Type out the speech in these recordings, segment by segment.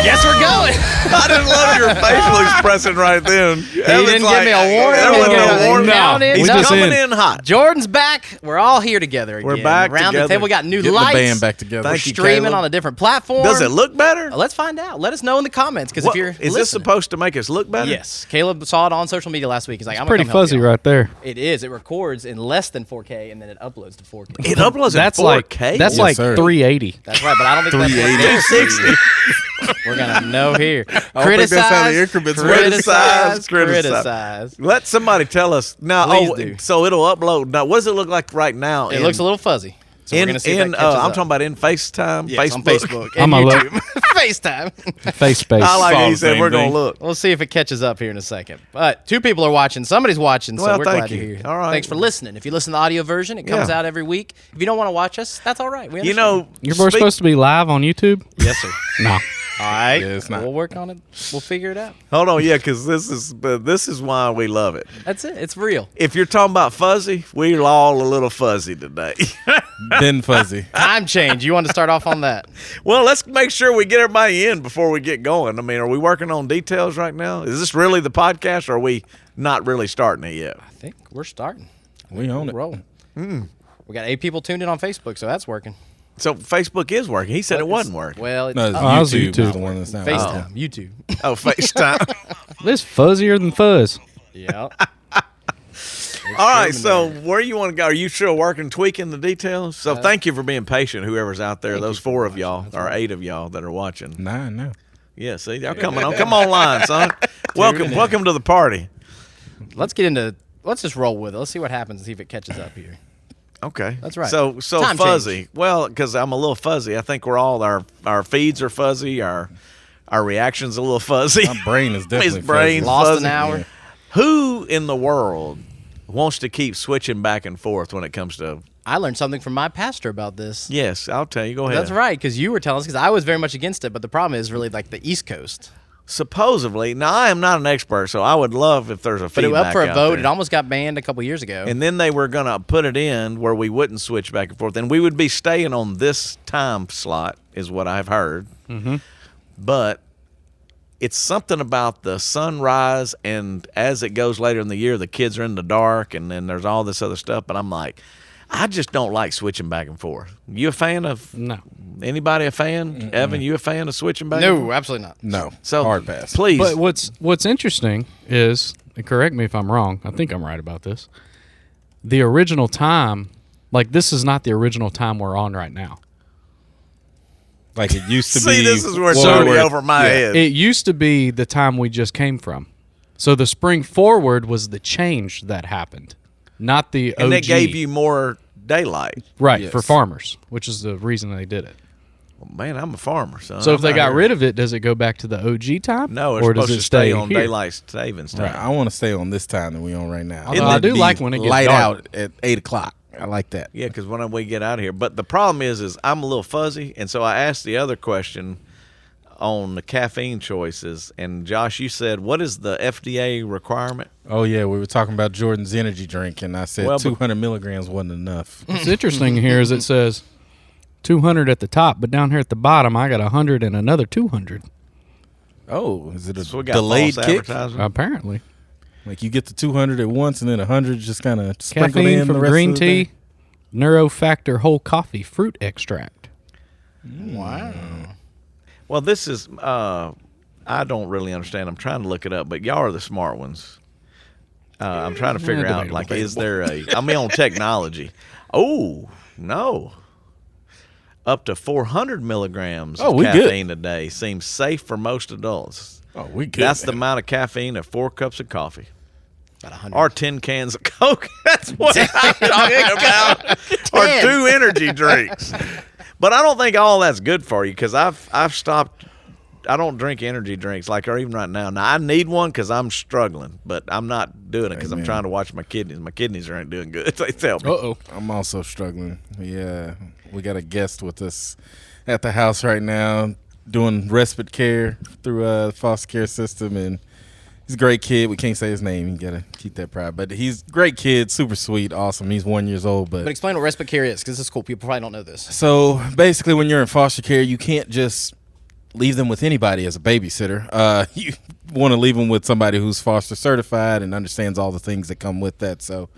Guess we're going. I just love your facial expression right then. He didn't give me a warning. He's coming in hot. Jordan's back. We're all here together again. We're back around together. the table. We got new Getting lights. the band back together. We're streaming on a different platform. Does it look better? Let's find out. Let us know in the comments because if you're is this supposed to make us look better? Yes. Caleb saw it on social media last week. He's like, I'm pretty fuzzy right there. It is. It records in less than 4K and then it uploads to 4K. It uploads That's in 4K? That's like 380. That's right, but I don't think that's 360. We're gonna know here. think that's how the increments work. Criticize. Let somebody tell us now. Please do. So it'll upload. Now, what does it look like right now? It looks a little fuzzy. So we're gonna see if that catches I'm up. talking about in FaceTime, Yes, on Facebook, I'm and gonna YouTube, FaceTime. Face space. I like all he the said same we're gonna thing. look. We'll see if it catches up here in a second. But 2 people are watching. Somebody's watching, so Well, we're thank glad you. you're here. All right. Thanks for listening. If you listen to the audio version, it comes Yeah. out every week. If you don't want to watch us, that's all right. We You understand. know, We're supposed to be live on YouTube? Yes, sir. No. All right. Yeah, it's not. We'll work on it. We'll figure it out. Hold on, yeah, because this is why we love it. That's it. It's real. If you're talking about fuzzy, we're all a little fuzzy today. Then fuzzy. Time change. You want to start off on that? Well, let's make sure we get everybody in before we get going. I mean, are we working on details right now? Is this really the podcast, or are we not really starting it yet? I think we're starting. We own We're it. rolling. We got 8 people tuned in on Facebook, so that's working. So Facebook is working. He said it wasn't working. Well, it's No, it's I was YouTube. YouTube. is the one that's not. FaceTime, YouTube. Oh, FaceTime. This fuzzier than fuzz. Yeah. All right, so where you want to go? Are you still working, tweaking the details? So thank you for being patient, whoever's out there. Those 4 of y'all, or 8 of y'all that are watching. Nah, no. Yeah, see, y'all coming on. Come online, son. Welcome to the party. Let's just roll with it. Let's see what happens and see if it catches up here. Okay, That's right. So Time fuzzy. change. Well, because I'm a little fuzzy. I think we're all our feeds are fuzzy. Our reactions a little fuzzy. My brain is definitely His brain's fuzzy. Lost fuzzy. an hour. Yeah. Who in the world wants to keep switching back and forth when it comes to? I learned something from my pastor about this. Yes, I'll tell you. Go ahead. That's right, because you were telling us, because I was very much against it, but the problem is really like the East Coast. Supposedly, now I am not an expert, so I would love if there's a But it feedback went up for a out vote. there. It almost got banned a couple years ago. And then they were going to put it in where we wouldn't switch back and forth. And we would be staying on this time slot, is what I've heard. Mm-hmm. But it's something about the sunrise, and as it goes later in the year, the kids are in the dark, and then there's all this other stuff. But I'm like, I just don't like switching back and forth. You a fan of? No. Anybody a fan? Evan, you a fan of switching back and no, forth? absolutely not. No. So hard pass. Please. But what's interesting is, and correct me if I'm wrong, I think I'm right about this, the original time, like this is not the original time we're on right now. Like it used to be. See, this is where it's Well, already over my head. It used to be the time we just came from. So the spring forward was the change that happened, not the OG. and that gave you more daylight. right, Yes. for farmers, which is the reason they did it. Well, man, I'm a farmer, son. So if I'm they out got here. rid of it, does it go back to the OG time? No, it's or does supposed it to stay on here? daylight savings time. Right. I want to stay on this time that we on right now. Although I It'd do be like when it gets light dark. out at 8:00. I like that. Yeah, because when we get out of here. But the problem is I'm a little fuzzy, and so I asked the other question on the caffeine choices. And Josh, you said, what is the FDA requirement? Oh yeah, we were talking about Jordan's energy drink, and I said Well, but- 200 milligrams wasn't enough. What's interesting here is it says 200 at the top, but down here at the bottom, I got 100 and another 200. Oh, is it a So we got delayed false kick? advertising. Apparently. Like you get the 200 at once, and then 100 just kind of sprinkled Caffeine in from the rest green of the day? tea, Neurofactor whole coffee fruit extract. Wow. Well, this is, I don't really understand. I'm trying to look it up, but y'all are the smart ones. I'm trying to figure out, like, is there I mean, on technology. Oh, no. Up to 400 milligrams Oh, of we good. caffeine a day seems safe for most adults. Oh, we good. That's the amount of caffeine of 4 cups of coffee. About 100. Or 10 cans of Coke. That's what I'm talking about. Or 2 energy drinks. But I don't think all that's good for you because I've stopped. I don't drink energy drinks like or even right now. Now, I need one because I'm struggling, but I'm not doing it because I'm Amen. trying to watch my kidneys. My kidneys aren't doing good. They tell me. Uh-oh. I'm also struggling. Yeah, we got a guest with us at the house right now doing respite care through the foster care system, and he's a great kid. We can't say his name. You got to keep that pride. But he's a great kid, super sweet, awesome. He's 1 year old. But explain what respite care is, because this is cool. People probably don't know this. So basically when you're in foster care, you can't just leave them with anybody as a babysitter. You want to leave them with somebody who's foster certified and understands all the things that come with that. So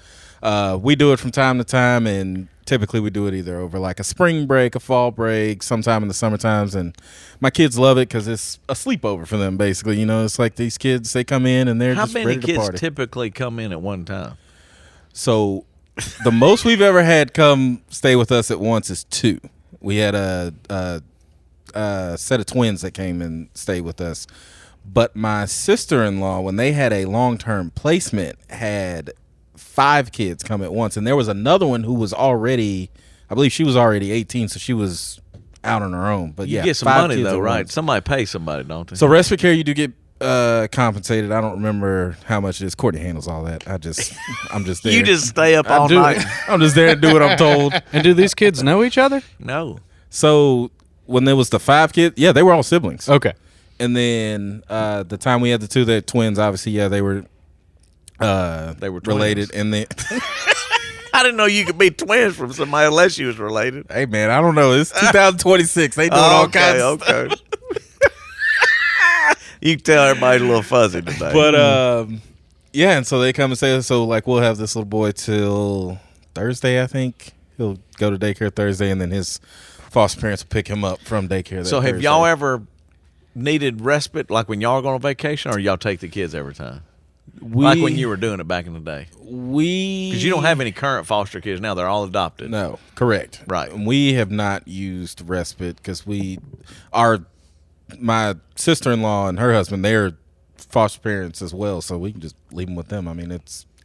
we do it from time to time, and typically we do it either over like a spring break, a fall break, sometime in the summer times. And my kids love it because it's a sleepover for them, basically. You know, it's like these kids, they come in and they're How just many ready to kids party. typically come in at one time? So the most we've ever had come stay with us at once is 2. We had a set of twins that came and stayed with us. But my sister-in-law, when they had a long-term placement, had 5 kids come at once. And there was another one who was already, I believe she was already 18, so she was out on her own. But You yeah, get some 5 money, kids though, at right? once. Somebody pays somebody, don't they? So respite care, you do get compensated. I don't remember how much it is. Courtney handles all that. I'm just there. You just stay up all do night. it. I'm just there to do what I'm told. And do these kids know each other? No. So when there was the 5 kids, yeah, they were all siblings. Okay. And then the time we had the 2 that twins, obviously, yeah, they were twins. related. And then, I didn't know you could be twins from somebody unless you was related. hey man, I don't know. It's 2026. They doing all kinds of stuff. Okay. You can tell everybody's a little fuzzy today. But yeah, and so they come and say, so like we'll have this little boy till Thursday, I think. He'll go to daycare Thursday, and then his foster parents will pick him up from daycare. That So have Thursday. y'all ever needed respite, like when y'all go on vacation, or y'all take the kids every time? Like when you were doing it back in the day? Because you don't have any current foster kids now. They're all adopted. No, correct. Right. We have not used respite because my sister-in-law and her husband, they're foster parents as well, so we can just leave them with them. I mean,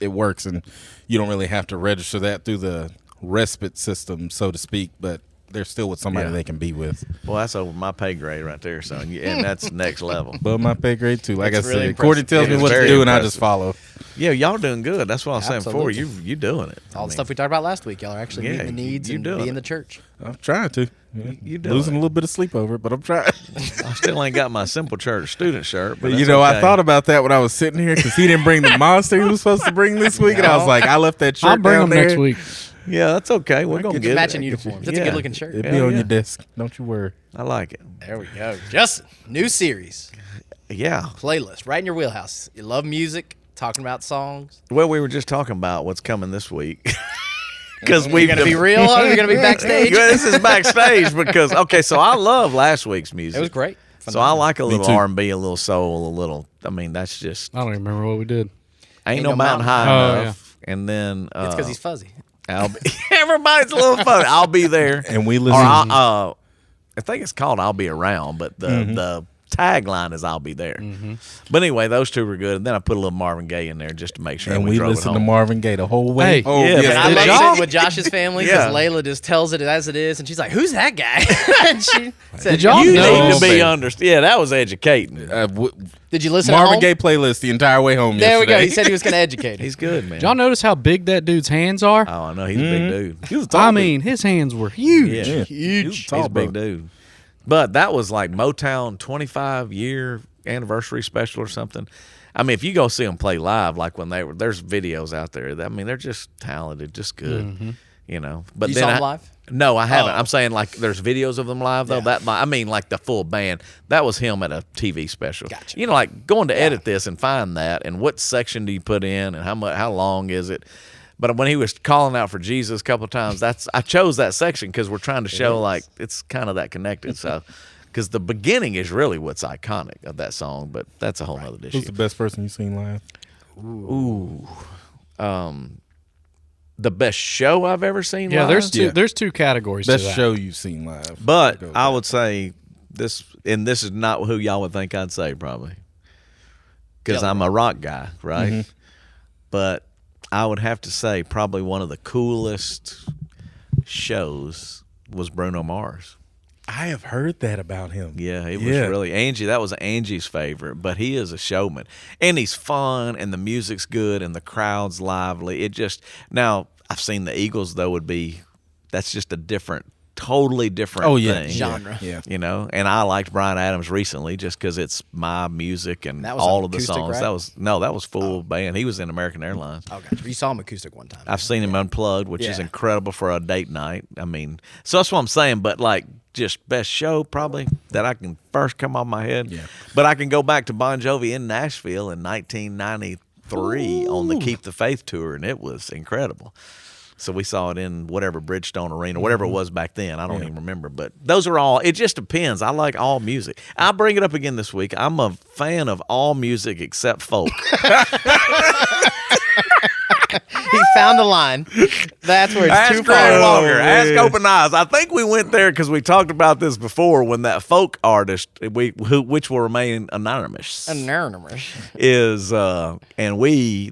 it works, and you don't really have to register that through the respite system, so to speak, but they're still with somebody Yeah. they can be with. Well, that's over my pay grade right there, son. And that's next level. But my pay grade too. Like That's I really said, impressive. Courtney tells It me is what to very do, and I impressive. just follow. Yeah, y'all doing good. That's what I was saying before. Absolutely. You doing it. All the stuff we talked about last week, y'all are actually Yeah, meeting the needs you and doing being it. the church. I'm trying to. You doing Losing it. a little bit of sleep over it, but I'm trying. I still ain't got my Simple Church student shirt. But You that's know, okay. I thought about that when I was sitting here because he didn't bring the monster he was supposed to bring this week, and I was like, I left that shirt I'll bring down them there. next week. Yeah, that's okay. We're going to It's get it. matching uniforms. It's a Yeah. good looking shirt. It'd Hell be on yeah. your desk. Don't you worry. I like it. There we go. Justin, new series, Yeah. playlist, right in your wheelhouse. You love music, talking about songs. Well, we were just talking about what's coming this week. Because You're going to be real or you're going to be backstage? Yeah, this is backstage because so I love last week's music. It was great. So I like a little too. R&B, a little soul, a little. I mean, that's just I don't even remember what we did. ain't no mountain high Oh, enough. And then It's because he's fuzzy. I'll be, everybody's a little funny. I'll be there, And we or listen. I think it's called "I'll Be Around," but the tagline is "I'll Be There." But anyway, those two were good. And then I put a little Marvin Gaye in there just to make sure. and we we drove it listened to home. Marvin Gaye the whole way. Hey. Oh, Yeah, yes, but I did love y'all? sitting with Josh's family because Yeah. Layla just tells it as it is, and she's like, "Who's that guy?" And she said, Did y'all You know- need to be baby. understood. Yeah, that was educating. "Did you listen?" at Marvin home? Gaye playlist the entire way home. There we go. yesterday. He said he was going to educate. He's good, man. Did y'all notice how big that dude's hands are? Oh, I know he's a big dude. He was a tall I dude. mean, his hands were huge. Yeah, He was a tall he's a big brother. dude. But that was like Motown 25-year anniversary special or something. I mean, if you go see them play live, like when there's videos out there. I mean, they're just talented, just good. You know. But You then saw them live? No, I haven't. Oh. I'm saying like there's videos of them live though. Yeah. I mean like the full band. That was him at a TV special. Gotcha. You know, like going to edit this and find that, and what section do you put in, and how long is it? But when he was calling out for Jesus a couple of times, I chose that section because we're trying to show like it's kind of that connected. So, because the beginning is really what's iconic of that song, but that's a whole other Who's issue. the best person you've seen live? The best show I've ever seen. Yeah, live? there's two categories Best to that. show you've seen live. But Go with I that. would say this, and this is not who y'all would think I'd say probably, because Jelly I'm a rock guy, right? Mm-hmm. But I would have to say probably one of the coolest shows was Bruno Mars. I have heard that about him. Yeah, it was Yeah. really Angie. That was Angie's favorite, but he is a showman, and he's fun, and the music's good, and the crowd's lively. It just now I've seen the Eagles though that's just a different totally different thing. Genre. Yeah. You know, and I liked Bryan Adams recently just because it's my music and That was all on of the acoustic, songs. right? That was full band. He was in American Airlines. Oh, gotcha. You saw him acoustic one time. I've seen him unplugged, which is Yeah. incredible for a date night. I mean, so that's what I'm saying. But like, just best show probably that I can first come off my head. Yeah. But I can go back to Bon Jovi in Nashville in 1993 on the Keep the Faith tour, and it was incredible. So we saw it in whatever Bridgestone Arena, whatever it was back then. I don't even remember. But those are all, it just depends. I like all music. I'll bring it up again this week. I'm a fan of all music except folk. He found the line. That's where it's Ask too Greg far. Walker. Ask Open Eyes. I think we went there because we talked about this before when that folk artist, which will remain anonymous, is and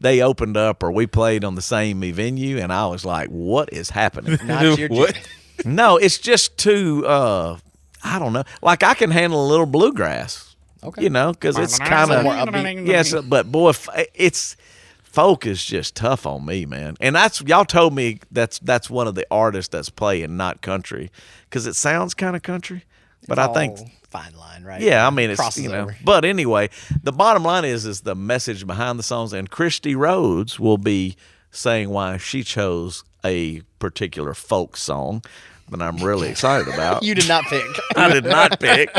they opened up or we played on the same venue, and I was like, what is happening? Not your What? jam. No, it's just too I don't know. Like I can handle a little bluegrass. Okay. You know, because it's kind of more upbeat. yes, but boy, it's folk is just tough on me, man. And that's y'all told me that's one of the artists that's playing, not country, because it sounds kind of country. But I think fine line, right? yeah, I mean it's Crosses you know. over. But anyway, the bottom line is the message behind the songs, and Christy Rhodes will be saying why she chose a particular folk song that I'm really excited about. You did not pick. I did not pick.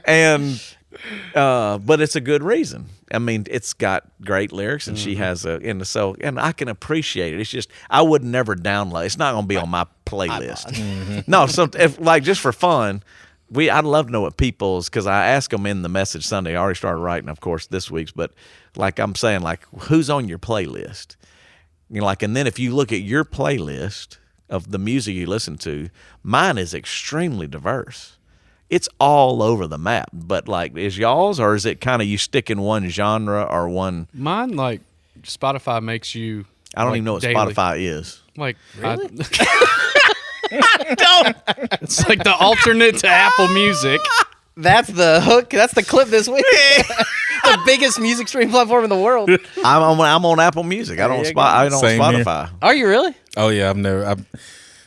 And but it's a good reason. I mean, it's got great lyrics, and she has and I can appreciate it. It's just I would never download. It's not going to be on my playlist. No, so if like just for fun, I'd love to know what people's, because I asked them in the message Sunday. I already started writing, of course, this week's, but like I'm saying, like who's on your playlist? You know, like, and then if you look at your playlist of the music you listen to, mine is extremely diverse. It's all over the map. But like, is y'all's, or is it kind of you stick in one genre or one? Mine, like Spotify makes you. I don't like, even know what daily. Spotify is. Like, Really? it's like the alternate to Apple Music. That's the hook. That's the clip this week. The biggest music stream platform in the world. I'm on Apple Music. I don't you go. I don't Same here. Spotify. Are you really? Oh yeah,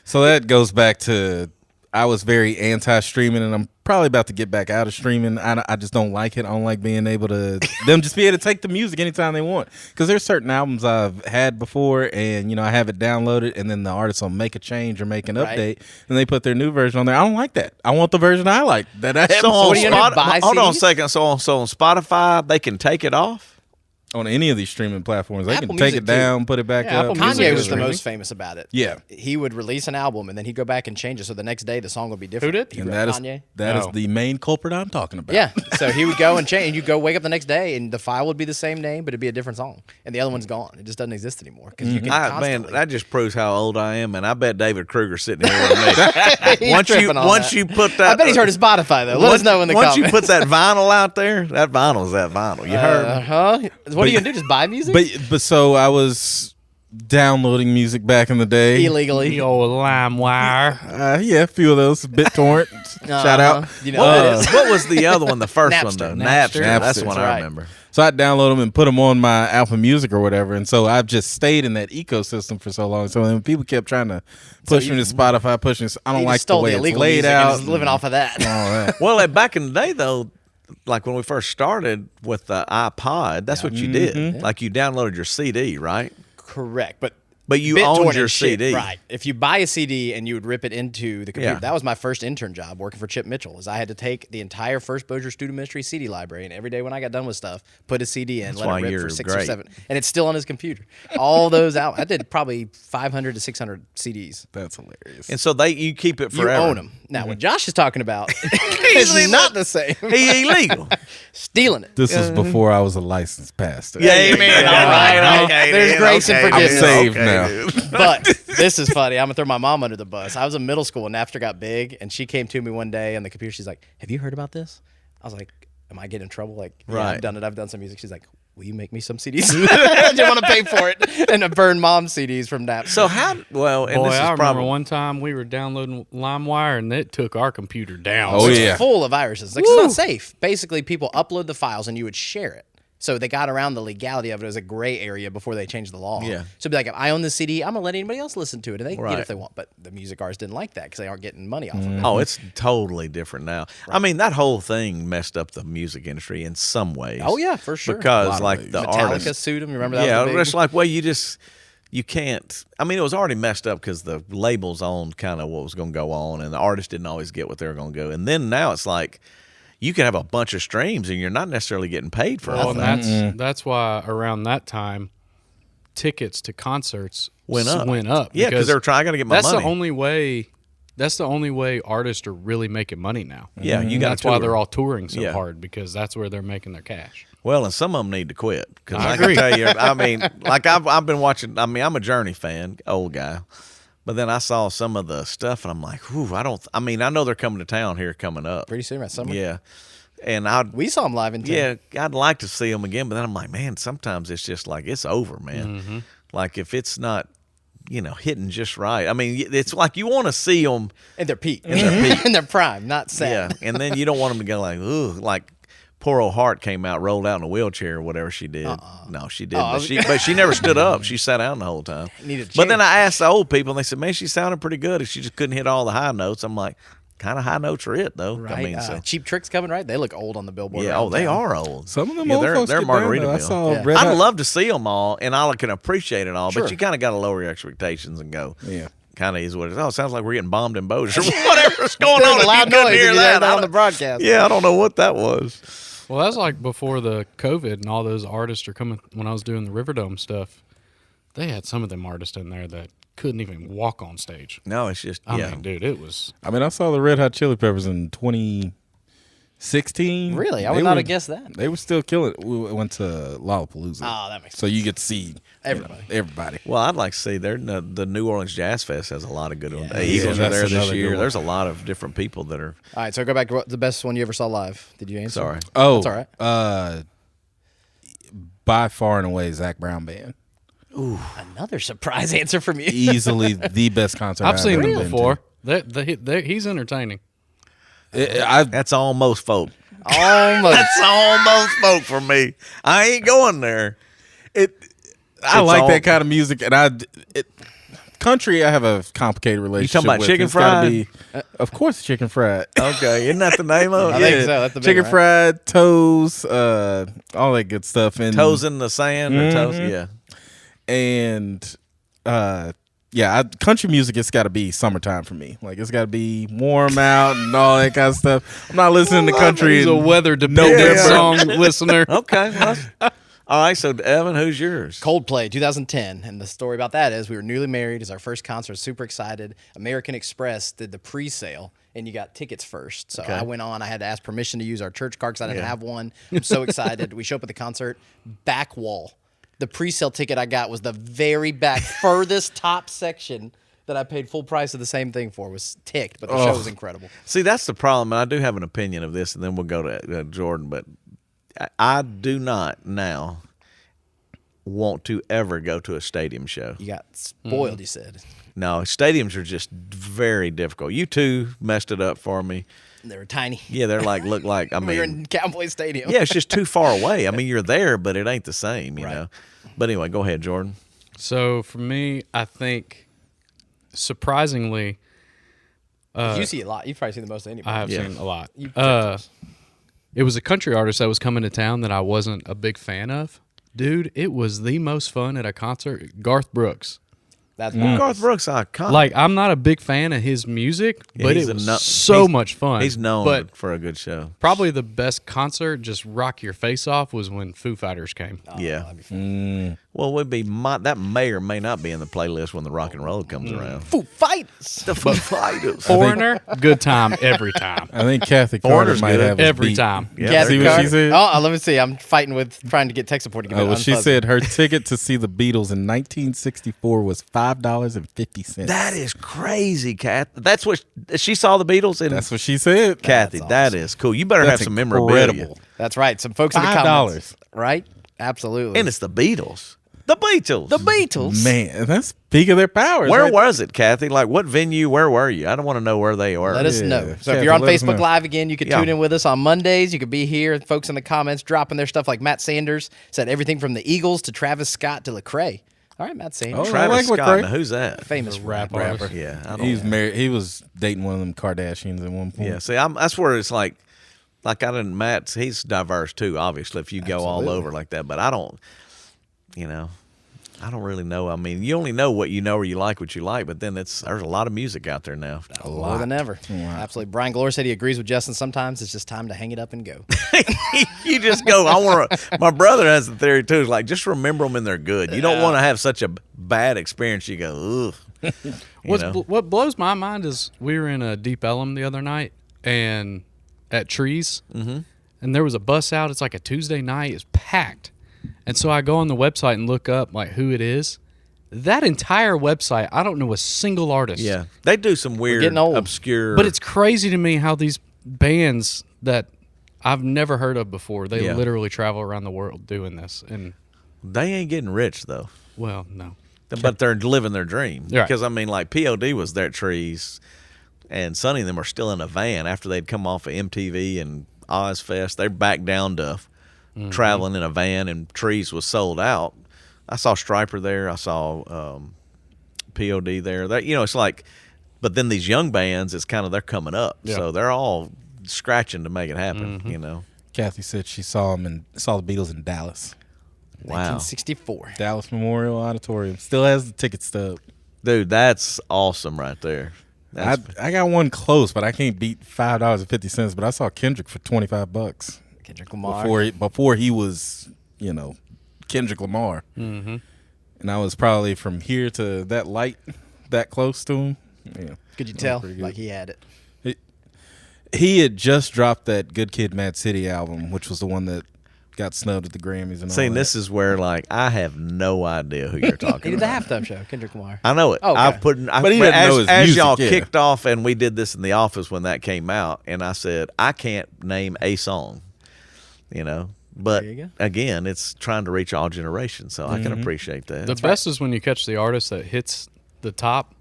so that goes back to I was very anti-streaming, and I'm probably about to get back out of streaming. I just don't like it. I don't like being able to them just be able to take the music anytime they want. Because there's certain albums I've had before, and I have it downloaded, and then the artist will make a change or make an Right. update, and they put their new version on there. I don't like that. I want the version I like. That I have So on what do you do, buy hold on a CDs? second. So on Spotify, they can take it off. on any of these streaming platforms. They Apple can take Music, it down, put it back Yeah, up. Apple Music Kanye is was the streaming. most famous about it. Yeah. He would release an album and then he'd go back and change it. So the next day the song would be different. Who did? And that is Kanye. that is No. the main culprit I'm talking about. Yeah. So he would go and change. You'd go wake up the next day and the file would be the same name, but it'd be a different song. And the other one's gone. It just doesn't exist anymore. Because you can Man, constantly. that just proves how old I am, and I bet David Kruger's sitting here with me. He's tripping on that. you put that, I bet he's heard his Spotify though. Let us know in the once comments. you put that vinyl out there, that vinyl is that vinyl. You heard? Huh? What are you gonna do? Just buy music But so I was downloading music back in the day. illegally? The old LimeWire. Yeah, a few of those. BitTorrent. Shout out. You know what it is. What was the other one? The first one though, Napster. Napster. That's Napster. one That's I right. remember. So I download them and put them on my Apple Music or whatever. And so I've just stayed in that ecosystem for so long. So when people kept trying to push me to Spotify, I don't He like just stole the way the it's illegal laid music out. and is living off of that. and all that. Well, like, back in the day though, like when we first started with the iPod, that's what you did. Like you downloaded your CD, right? Correct, but you BitTorrent owned and your shit, CD. right? If you buy a CD and you would rip it into the computer, Yeah. that was my first intern job working for Chip Mitchell. Is I had to take the entire First Bossier Student Ministry CD library, and every day when I got done with stuff, put a CD in, why let it rip you're for 6 or great. 7, and it's still on his computer. All those out, I did probably 500 to 600 CDs. That's hilarious. And so you keep it You forever. own them. Now, what Josh is talking about is not the same. He illegal. Stealing it. This was before I was a licensed pastor. Yeah, amen. All right. Okay. There's then, grace and okay, forgiveness. then, I'm saved okay, now. dude. But this is funny. I'm gonna throw my mom under the bus. I was in middle school when Napster got big, and she came to me one day on the computer. She's like, "Have you heard about this?" I was like, "Am I getting in trouble?" Like, yeah, Right. I've done it. I've done some music. She's like, "Will you make me some CDs?" I didn't want to pay for it, and I burned mom CDs from Napster. So how? Well, and Boy, this is I remember probably one time we were downloading LimeWire and it took our computer down. Oh, it's yeah. full of viruses. Like, it's not safe. Basically, people upload the files, and you would share it. So they got around the legality of it. It was a gray area before they changed the law. Yeah. So it'd be like, if I own the CD, I'm gonna let anybody else listen to it, and they can get Right. it if they want. But the music artists didn't like that because they aren't getting money off of it. Oh, it's totally different now. I mean, that whole thing messed up the music industry in some ways. Oh yeah, for sure. Because of like ways. the Metallica artists, sued them. You remember that? yeah, was the big- it's like, well, you can't. I mean, it was already messed up because the labels owned kind of what was going to go on, and the artists didn't always get what they were going to go. And then now it's like you can have a bunch of streams, and you're not necessarily getting paid for Well, all and that. that's why around that time, tickets to concerts Went up. Went up. Yeah, because they were trying. I got to get my That's money. the only way. That's the only way artists are really making money now. Yeah, you got. That's why they're all touring so Yeah. hard, because that's where they're making their cash. Well, and some of them need to quit because I I can tell you. I mean, like I've been watching. I mean, I'm a Journey fan, old guy, but then I saw some of the stuff and I'm like, whew, I mean, I know they're coming to town here coming up. pretty soon, right? Summer. Yeah, and We saw them live in town. yeah, I'd like to see them again, but then I'm like, man, sometimes it's just like it's over, man. Mm-hmm. Like if it's not, hitting just right. I mean, it's like you want to see them. In their peak. In their peak. In their prime, not Yeah, sad. and then you don't want them to go like, ooh, like poor old Hart came out, rolled out in a wheelchair or whatever she did. No, she didn't. But she never stood up. She sat down the whole time. Needed a But then chair. I asked the old people, and they said, man, she sounded pretty good. And she just couldn't hit all the high notes. I'm like, kind of high notes are it, though. Right. I mean, so. Cheap Tricks coming, right? They look old on the billboard. Yeah, around they town. are old. Some of them yeah, old folks they're get down, Margaritaville. though. I saw Yeah. Red I'd Hot- love to see them all, and I can appreciate it all, Sure. but you kind of got to lower your expectations and go, Yeah. kind of is what it is. Oh, it sounds like we're getting bombed in Bossier or whatever's going There's on. a if loud you couldn't noise if hear you that. heard that I on the don't- broadcast. Yeah, I don't know what that was. Well, that's like before the COVID and all those artists are coming. When I was doing the Riverdome stuff, they had some of them artists in there that couldn't even walk on stage. No, it's just, I yeah. mean, dude, it was. I mean, I saw the Red Hot Chili Peppers in 2016. Really? I would They not were- have guessed that. They were still killing it. We went to Lollapalooza. Oh, that makes So you get to see Everybody. Everybody. Well, I'd like to see the New Orleans Jazz Fest has a lot of good ones. Yeah. The Eagles Yeah, are there that's this another year. good one. There's a lot of different people that are. All right, so go back to what the best one you ever saw live. Did you answer? Sorry. Oh, That's all right. By far and away, Zach Brown Band. Another surprise answer from you. Easily the best concert I've seen ever them been before. He's entertaining. to. That's almost folk. Almost. That's almost folk for me. I ain't going there. I It's like all- that kind of music, and country. I have a complicated relationship. about with. chicken It's gotta fried? be- of course, chicken fried. Okay, isn't that the name of I it? think so. That's the big chicken one, fried, toes, all that good stuff, and Toes in the sand or toes? Yeah. and country music. It's got to be summertime for me. Like it's got to be warm out and all that kind of stuff. I'm not listening to country. He's a and- weather dependent Yeah. song listener. Okay. Well, all right. So, Evan, who's yours? Coldplay, 2010. And the story about that is we were newly married. It's our first concert. Super excited. American Express did the pre-sale, and you got tickets first. So Okay. I went on. I had to ask permission to use our church car because I didn't Yeah. have one. I'm so excited. We show up at the concert. Back wall. The pre-sale ticket I got was the very back, furthest top section that I paid full price of the same thing for. Was ticked, but the show was incredible. See, that's the problem. And I do have an opinion of this, and then we'll go to Jordan. But I do not now want to ever go to a stadium show. You got spoiled, you said. No, stadiums are just very difficult. You two messed it up for me. They were tiny. Yeah, they're look like, I We were mean, in Cowboy Stadium. yeah, it's just too far away. I mean, you're there, but it ain't the same, you Right. know. But anyway, go ahead, Jordan. So for me, I think surprisingly, You see a lot. You've probably seen the most of anybody. I have Yeah. seen a lot. You've It was a country artist that was coming to town that I wasn't a big fan of. Dude, it was the most fun at a concert. Garth Brooks. That's Garth Brooks, iconic. Like, I'm not a big fan of his music, Yeah, but he's it a was nu- so he's- much fun. He's known But for a good show. probably the best concert, just rock your face off, was when Foo Fighters came. Yeah. that'd be fun. Well, would be that may or may not be in the playlist when the rock and roll comes around. Foo Fighters. The Foo Fighters. Foreigner, good time every time. I think Kathy Carter Foreigner's might good. have us Every beat. time. Yeah, Kathy see what Carter. she said? Oh, let me see. I'm fighting with trying to get tech support to give Oh, it well, she unfuzzy. said her ticket to see the Beatles in 1964 was $5.50. That is crazy, Kath. That's what she saw the Beatles in. That's what she said. Kathy, That's that is cool. You better That's have some memorabilia. incredible. That's right. Some folks in the $5. comments. Right? Absolutely. And it's the Beatles. The Beatles. The Beatles. Man, that's peak of their powers. Where right? was it, Kathy? Like, what venue? Where were you? I don't want to know where they were. Let us Yeah. know. So if Kathy, you're on let us Facebook know. Live again, you can Yeah. tune in with us on Mondays. You could be here. Folks in the comments dropping their stuff like Matt Sanders said everything from the Eagles to Travis Scott to Lecrae. All right, Matt Sanders. Oh, Travis I like Scott. Lecrae. Now, who's that? Famous rap rapper. artist. Yeah, I don't. He's married. He was dating one of them Kardashians at one point. Yeah, see, that's where it's like I didn't. Matt's he's diverse too. Obviously, if you go all Absolutely. over like that, but I don't. I don't really know. I mean, you only know what you know, or you like what you like. But then there's a lot of music out there now. More than ever. Absolutely. Brian Glore said he agrees with Justin. Sometimes it's just time to hang it up and go. You just go. I want to. My brother has the theory too. It's like just remember them and they're good. You don't want to have such a bad experience. You go, ugh. What blows my mind is we were in a Deep Ellum the other night and at Trees, and there was a bus out. It's like a Tuesday night. It's packed. And so I go on the website and look up like who it is. That entire website, I don't know a single artist. Yeah, they do some weird, getting old. obscure. But it's crazy to me how these bands that I've never heard of before, they Yeah. literally travel around the world doing this. And, they ain't getting rich though. well, no. But they're living their dream. Right. Because, I mean, like, POD was there at Trees, and Sonny and them are still in a van after they'd come off of MTV and Ozfest. They're back down to traveling in a van, and Trees was sold out. I saw Stryper there. I saw POD there. It's like, but then these young bands, it's kind of, they're coming up. Yeah. So they're all scratching to make it happen, Kathy said she saw the Beatles in Dallas. Wow. 1964. Dallas Memorial Auditorium. Still has the ticket stub. Dude, that's awesome right there. I got one close, but I can't beat $5.50. But I saw Kendrick for $25 Kendrick Lamar. before he was, Kendrick Lamar. Mm-hmm. And I was probably from here to that light, that close to him. Yeah. Could you That was tell? pretty good. Like he had it. He had just dropped that Good Kid, Mad City album, which was the one that got snubbed at the Grammys and all See, that. this is where, like, I have no idea who you're He talking did the about. halftime show, Kendrick Lamar. I know it. Oh, okay. I've put, But he didn't know his as music, y'all yeah. kicked off, and we did this in the office when that came out, and I said I can't name a song, But There you go. again, it's trying to reach all generations, so I can appreciate that. The best is when you catch the artist that hits the top,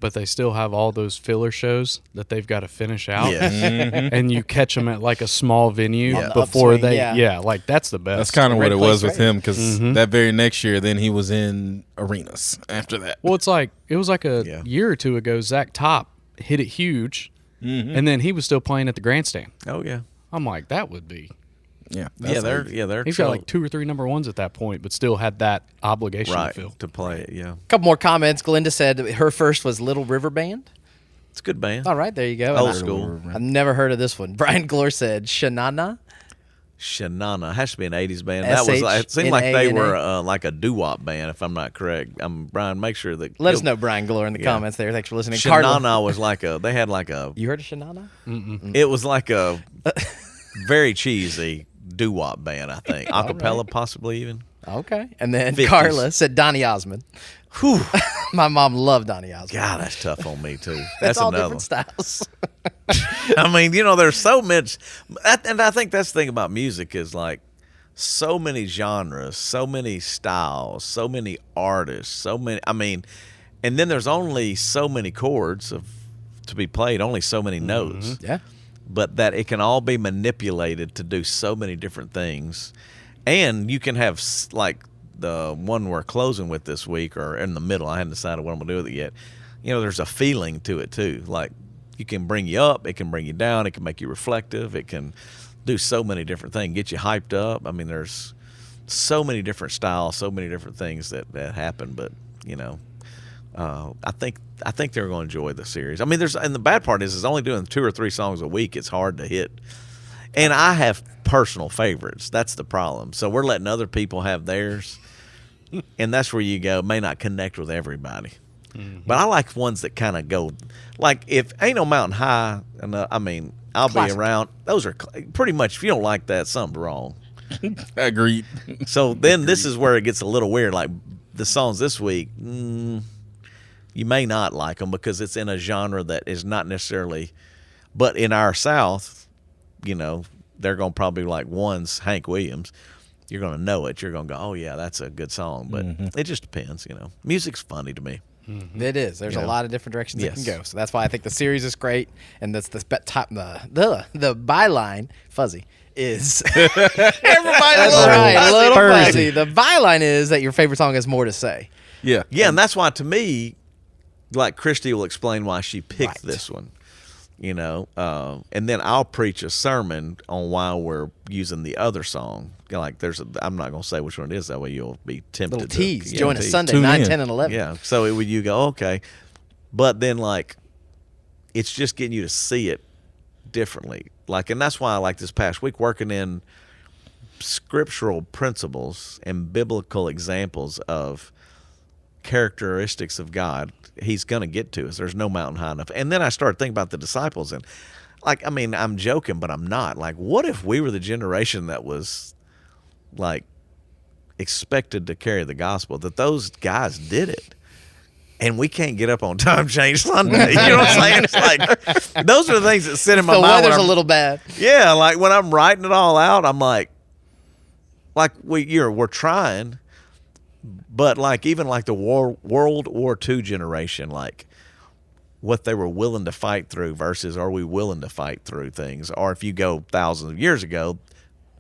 but they still have all those filler shows that they've got to finish out. Yes. And you catch them at like a small venue On the before upswing, they, yeah. like that's the best. That's kind of Red what it Place was with Radio. him because that very next year, then he was in arenas after that. Well, it was like a Yeah. year or two ago. Zach Top hit it huge, and then he was still playing at the grandstand. Oh yeah, I'm like, that would be. Yeah. they're He's got like 2 or 3 number ones at that point, but still had that obligation right to fill. to play it. Yeah, Couple more comments. Glinda said her first was Little River Band. it's a good band. All right, there you go. Old And school. I've never heard of this one. Brian Glore said Shanana. Shanana has to be an '80s band. That was. It seemed like they were like a doo-wop band, if I'm not correct. Brian, make sure that Let us know, Brian Glore, in the Yeah. comments there. Thanks for listening. Carla, Shanana was like a. They had like a. you heard of Shanana? It was like a very cheesy doo-wop band, I think. Acapella, possibly even. Okay. And then 50s. Carla said Donny Osmond. Whew. My mom loved Donny Osmond. God, that's tough on me too. It's That's all another. different styles. I mean, there's so much, and I think that's the thing about music is like so many genres, so many styles, so many artists, so many. I mean, and then there's only so many chords to be played, only so many notes. Yeah. But that it can all be manipulated to do so many different things, and you can have like the one we're closing with this week, or in the middle. I haven't decided what I'm gonna do with it yet. There's a feeling to it too. Like you can bring you up, it can bring you down, it can make you reflective, it can do so many different things, get you hyped up. I mean, there's so many different styles, so many different things that happen. But I think they're going to enjoy the series. I mean, and the bad part is only doing 2 or 3 songs a week. It's hard to hit. And I have personal favorites. That's the problem. So we're letting other people have theirs, and that's where you go. May not connect with everybody, but I like ones that kind of go. Like if Ain't No Mountain High, and I'll Classic. Be Around. Those are pretty much. If you don't like that, something's wrong. Agreed. So then this is where it gets a little weird. Like the songs this week, you may not like them because it's in a genre that is not necessarily. But in our South, they're going to probably like one's Hank Williams. you're gonna know it. You're gonna go, oh yeah, that's a good song. But it just depends, Music's funny to me. It is. There's a lot of different directions it can Yes. go. So that's why I think the series is great, and that's the top. The byline, fuzzy, is Everybody that's loves right, little Fuzzy. fuzzy. The byline is that your favorite song has more to say. Yeah. Yeah, and that's why to me, like Christy will explain why she picked Right. this one, and then I'll preach a sermon on why we're using the other song. Like I'm not gonna say which one it is. That way you'll be tempted. Little tease. To, Join us tease. Sunday, Tune 9, in. 10, and 11. Yeah. So you go okay, but then like, it's just getting you to see it differently. Like, and that's why I like this past week working in scriptural principles and biblical examples of characteristics of God. He's going to get to us. There's no mountain high enough. And then I started thinking about the disciples, and like, I mean, I'm joking, but I'm not. Like, what if we were the generation that was like expected to carry the gospel, that those guys did it, and we can't get up on time change Sunday? You know what I'm saying? It's like, those are the things that sit in my The mind. when weather's a I'm- little bad. yeah, like when I'm writing it all out, I'm like we're trying, but like even like the World War II generation, like what they were willing to fight through versus are we willing to fight through things? Or if you go thousands of years ago,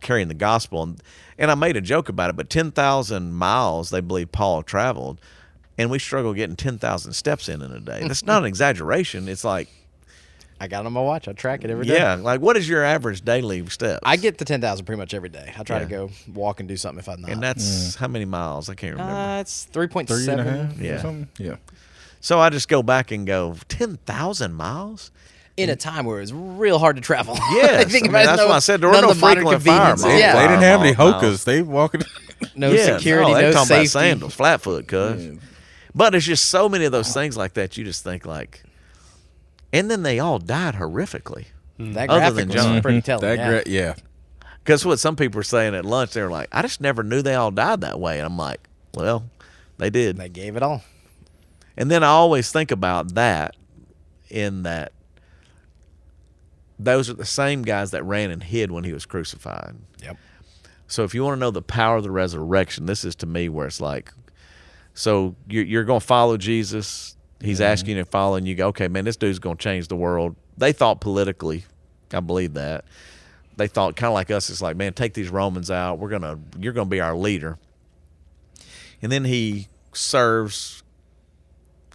carrying the gospel, and I made a joke about it, but 10,000 miles they believe Paul traveled, and we struggle getting 10,000 steps in a day. That's not an exaggeration. It's like, I got it on my watch. I track it every day. yeah, like what is your average daily steps? I get to 10,000 pretty much every day. I try to Yeah. go walk and do something if I'm not. And that's how many miles? I can't remember. It's 3.7. 3.5 Yeah. or something? Yeah. So I just go back and go, 10,000 miles? In a time where it was real hard to travel. Yes. Think I mean, about it, that's why I said there were none no of the modern frequent fire conveniences. miles. Yeah. They didn't have any Miles. hokas. They walking. No Yeah, security, they no talking safety. about sandals, flat foot, cuz. But it's just so many of those things like that. You just think like, and then they all died horrifically. That Other graphic than was John. pretty telling. That yeah. yeah. Because what some people were saying at lunch, they were like, I just never knew they all died that way. And I'm like, well, they did. They gave it all. And then I always think about that in that those are the same guys that ran and hid when he was crucified. Yep. So if you want to know the power of the resurrection, this is to me where it's like, so you're going to follow Jesus. He's asking you to follow, and you go, okay, man, this dude's going to change the world. They thought politically, I believe that. They thought kind of like us. It's like, man, take these Romans out. You're gonna be our leader. And then he serves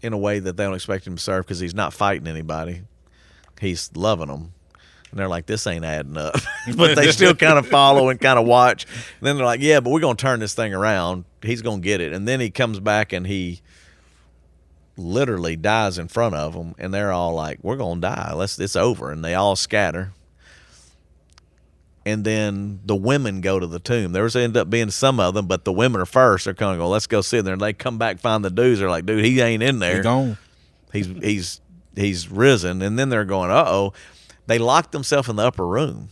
in a way that they don't expect him to serve because he's not fighting anybody. He's loving them. And they're like, this ain't adding up. But they still kind of follow and kind of watch. And then they're like, yeah, but we're going to turn this thing around. He's going to get it. And then he comes back and he literally dies in front of them. And they're all like, we're going to die. It's over. And they all scatter. And then the women go to the tomb. There's end up being some of them, but the women are first. They're kind of go, let's go sit there. And they come back, find the dudes. They're like, dude, he ain't in there. They gone. He's risen. And then they're going, uh-oh. They locked themselves in the upper room.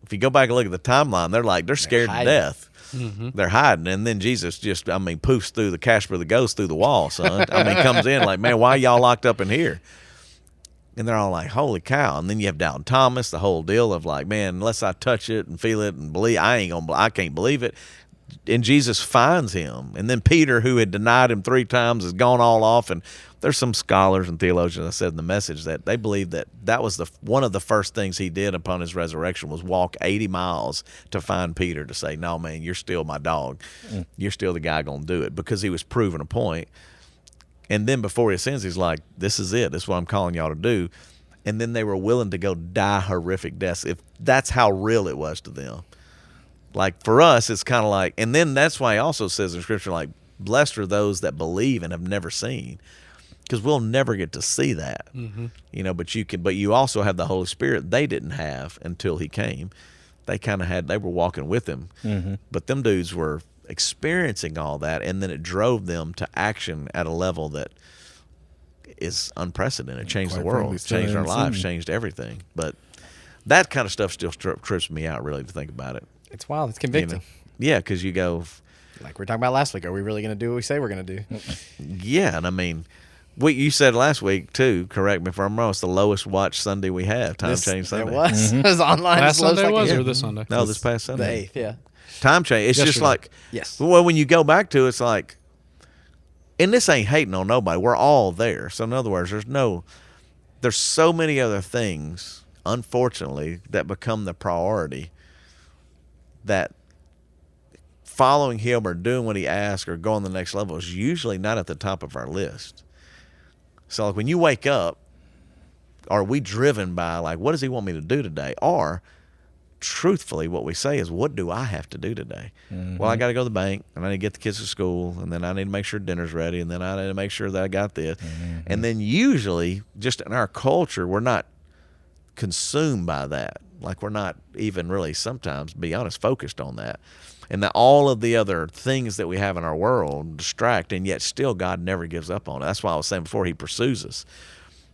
If you go back and look at the timeline, they're scared to hiding. death. They're hiding. And then Jesus just, poofs through the Casper the Ghost through the wall, son. Comes in like, man, why y'all locked up in here? And they're all like, holy cow. And then you have Doubting Thomas, the whole deal of like, man, unless I touch it and feel it and believe, I can't believe it. And Jesus finds him. And then Peter, who had denied him 3 times, has gone all off. And there's some scholars and theologians, I said in the message, that they believe that was one of the first things he did upon his resurrection was walk 80 miles to find Peter to say, no, man, you're still my dog. You're still the guy going to do it, because he was proving a point. And then before he ascends, he's like, this is it. This is what I'm calling y'all to do. And then they were willing to go die horrific deaths, if that's how real it was to them. Like for us, it's kind of like, and then that's why he also says in Scripture, like, blessed are those that believe and have never seen, because we'll never get to see that, but you also have the Holy Spirit they didn't have until he came. They were walking with him, but them dudes were experiencing all that, and then it drove them to action at a level that is unprecedented. It changed the Quite world, frankly, still changed our haven't lives, seen. changed everything. But that kind of stuff still trips me out, really, to think about it. It's wild. It's convicting. Yeah, because you go, Like we were talking about last week. Are we really going to do what we say we're going to do? yeah, and you said last week too, correct me if I'm wrong, it's the lowest watched Sunday we have, Time Change Sunday. It was. It was online. Last as low as Sunday like- was yeah. or this Sunday? No, this past The Sunday. 8th, yeah. Time change. It's just Yesterday. like, Yes. well, when you go back to it, it's like, and this ain't hating on nobody. We're all there. So in other words, there's so many other things, unfortunately, that become the priority, that following him or doing what he asks or going to the next level is usually not at the top of our list. So like when you wake up, are we driven by like, what does he want me to do today? Or truthfully, what we say is, what do I have to do today? Well, I got to go to the bank, and I need to get the kids to school, and then I need to make sure dinner's ready, and then I need to make sure that I got this. And then usually, just in our culture, we're not consumed by that. Like we're not even really, sometimes, be honest, focused on that. And that all of the other things that we have in our world distract, and yet still God never gives up on it. That's why I was saying before, he pursues us.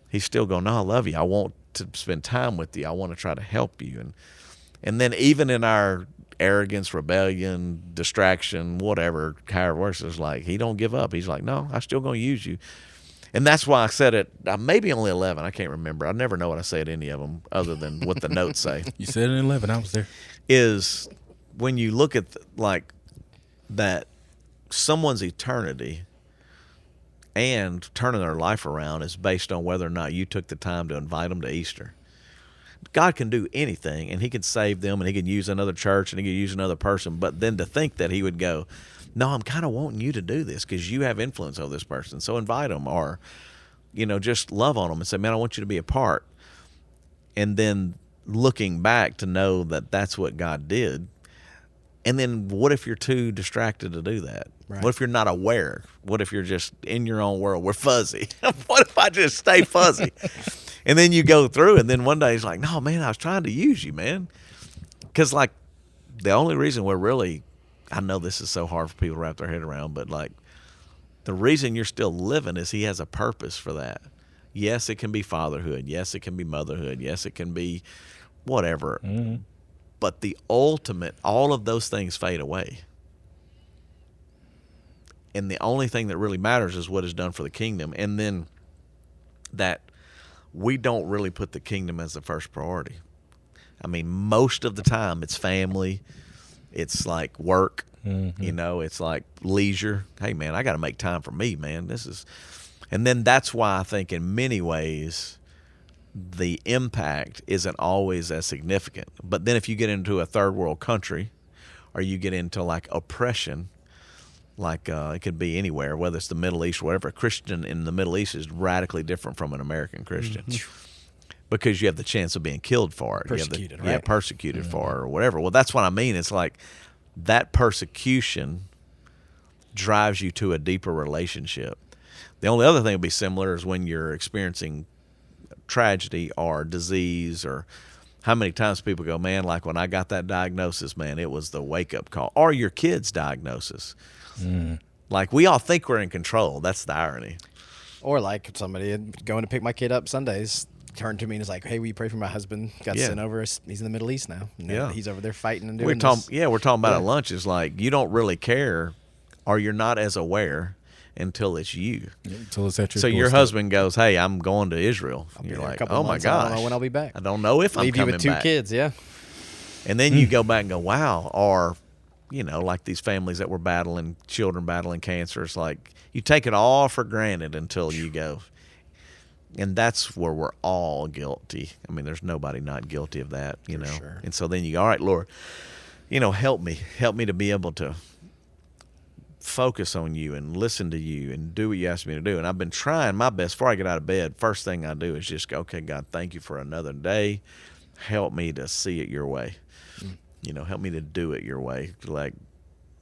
He's still going, no, I love you. I want to spend time with you. I want to try to help you. And then even in our arrogance, rebellion, distraction, whatever, however it works, it's like he don't give up. He's like, no, I'm still going to use you. And that's why I said it, maybe only 11. I can't remember. I never know what I say at any of them other than what the notes say. You said it in 11. I was there. Is when you look at like that someone's eternity and turning their life around is based on whether or not you took the time to invite them to Easter. God can do anything, and he can save them, and he can use another church, and he can use another person. But then to think that he would go, no, I'm kind of wanting you to do this because you have influence over this person. So invite them, or, just love on them and say, man, I want you to be a part. And then looking back to know that that's what God did. And then what if you're too distracted to do that? Right. What if you're not aware? What if you're just in your own world? We're fuzzy. What if I just stay fuzzy? And then you go through, and then one day he's like, no, man, I was trying to use you, man. Because, like, the only reason we're really, I know this is so hard for people to wrap their head around, but, like, the reason you're still living is he has a purpose for that. Yes, it can be fatherhood. Yes, it can be motherhood. Yes, it can be whatever. Mm-hmm. But the ultimate, all of those things fade away. And the only thing that really matters is what is done for the kingdom. And then that we don't really put the kingdom as the first priority. I mean, most of the time it's family, it's like work, it's like leisure. Hey, man, I got to make time for me, man. And then that's why I think in many ways the impact isn't always as significant. But then if you get into a third world country, or you get into like oppression, like it could be anywhere, whether it's the Middle East or whatever. A Christian in the Middle East is radically different from an American Christian because you have the chance of being killed for it. Persecuted, Yeah, right? persecuted for it or whatever. Well, that's what I mean. It's like that persecution drives you to a deeper relationship. The only other thing that would be similar is when you're experiencing tragedy or disease, or how many times people go, man, like when I got that diagnosis, man, it was the wake-up call. Or your kid's diagnosis. Like we all think we're in control. That's the irony. Or like somebody going to pick my kid up Sundays turned to me and is like, hey, will you pray for my husband? Got sent over. He's in the Middle East now. Yeah. He's over there fighting and doing We're talking about Yeah. at lunch is like you don't really care, or you're not as aware until it's you. Until it's at your So your doorstep. husband goes, hey, I'm going to Israel. And Be you're there a like, couple oh my months. I don't gosh. know when I'll be back. I don't know if I'm Leave you coming with two back. kids, yeah. And then you go back and go, wow. Or, like these families that were children battling cancer. It's like you take it all for granted until you go. And that's where we're all guilty. I mean, there's nobody not guilty of that, know. sure. And so then you go, all right, Lord, help me to be able to focus on you and listen to you and do what you asked me to do. And I've been trying my best before I get out of bed. First thing I do is just go, okay, God, thank you for another day. Help me to see it your way. Help me to do it your way. Like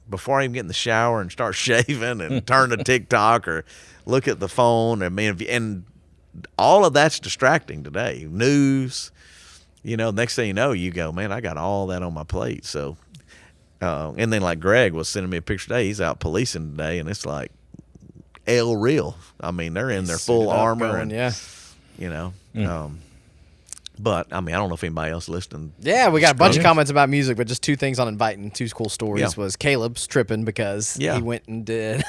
before I even get in the shower and start shaving and turn to TikTok or look at the phone. And all of that's distracting today. News, next thing you know, you go, man, I got all that on my plate. So, and then like Greg was sending me a picture today. He's out policing today, and it's like real. I mean, they're in their full Suited up, armor going, and, yeah. But I mean, I don't know if anybody else listening. Yeah, we got a bunch of Okay. comments about music, but just two things on inviting. Two cool stories Yeah. was Caleb's tripping because Yeah. he went and did.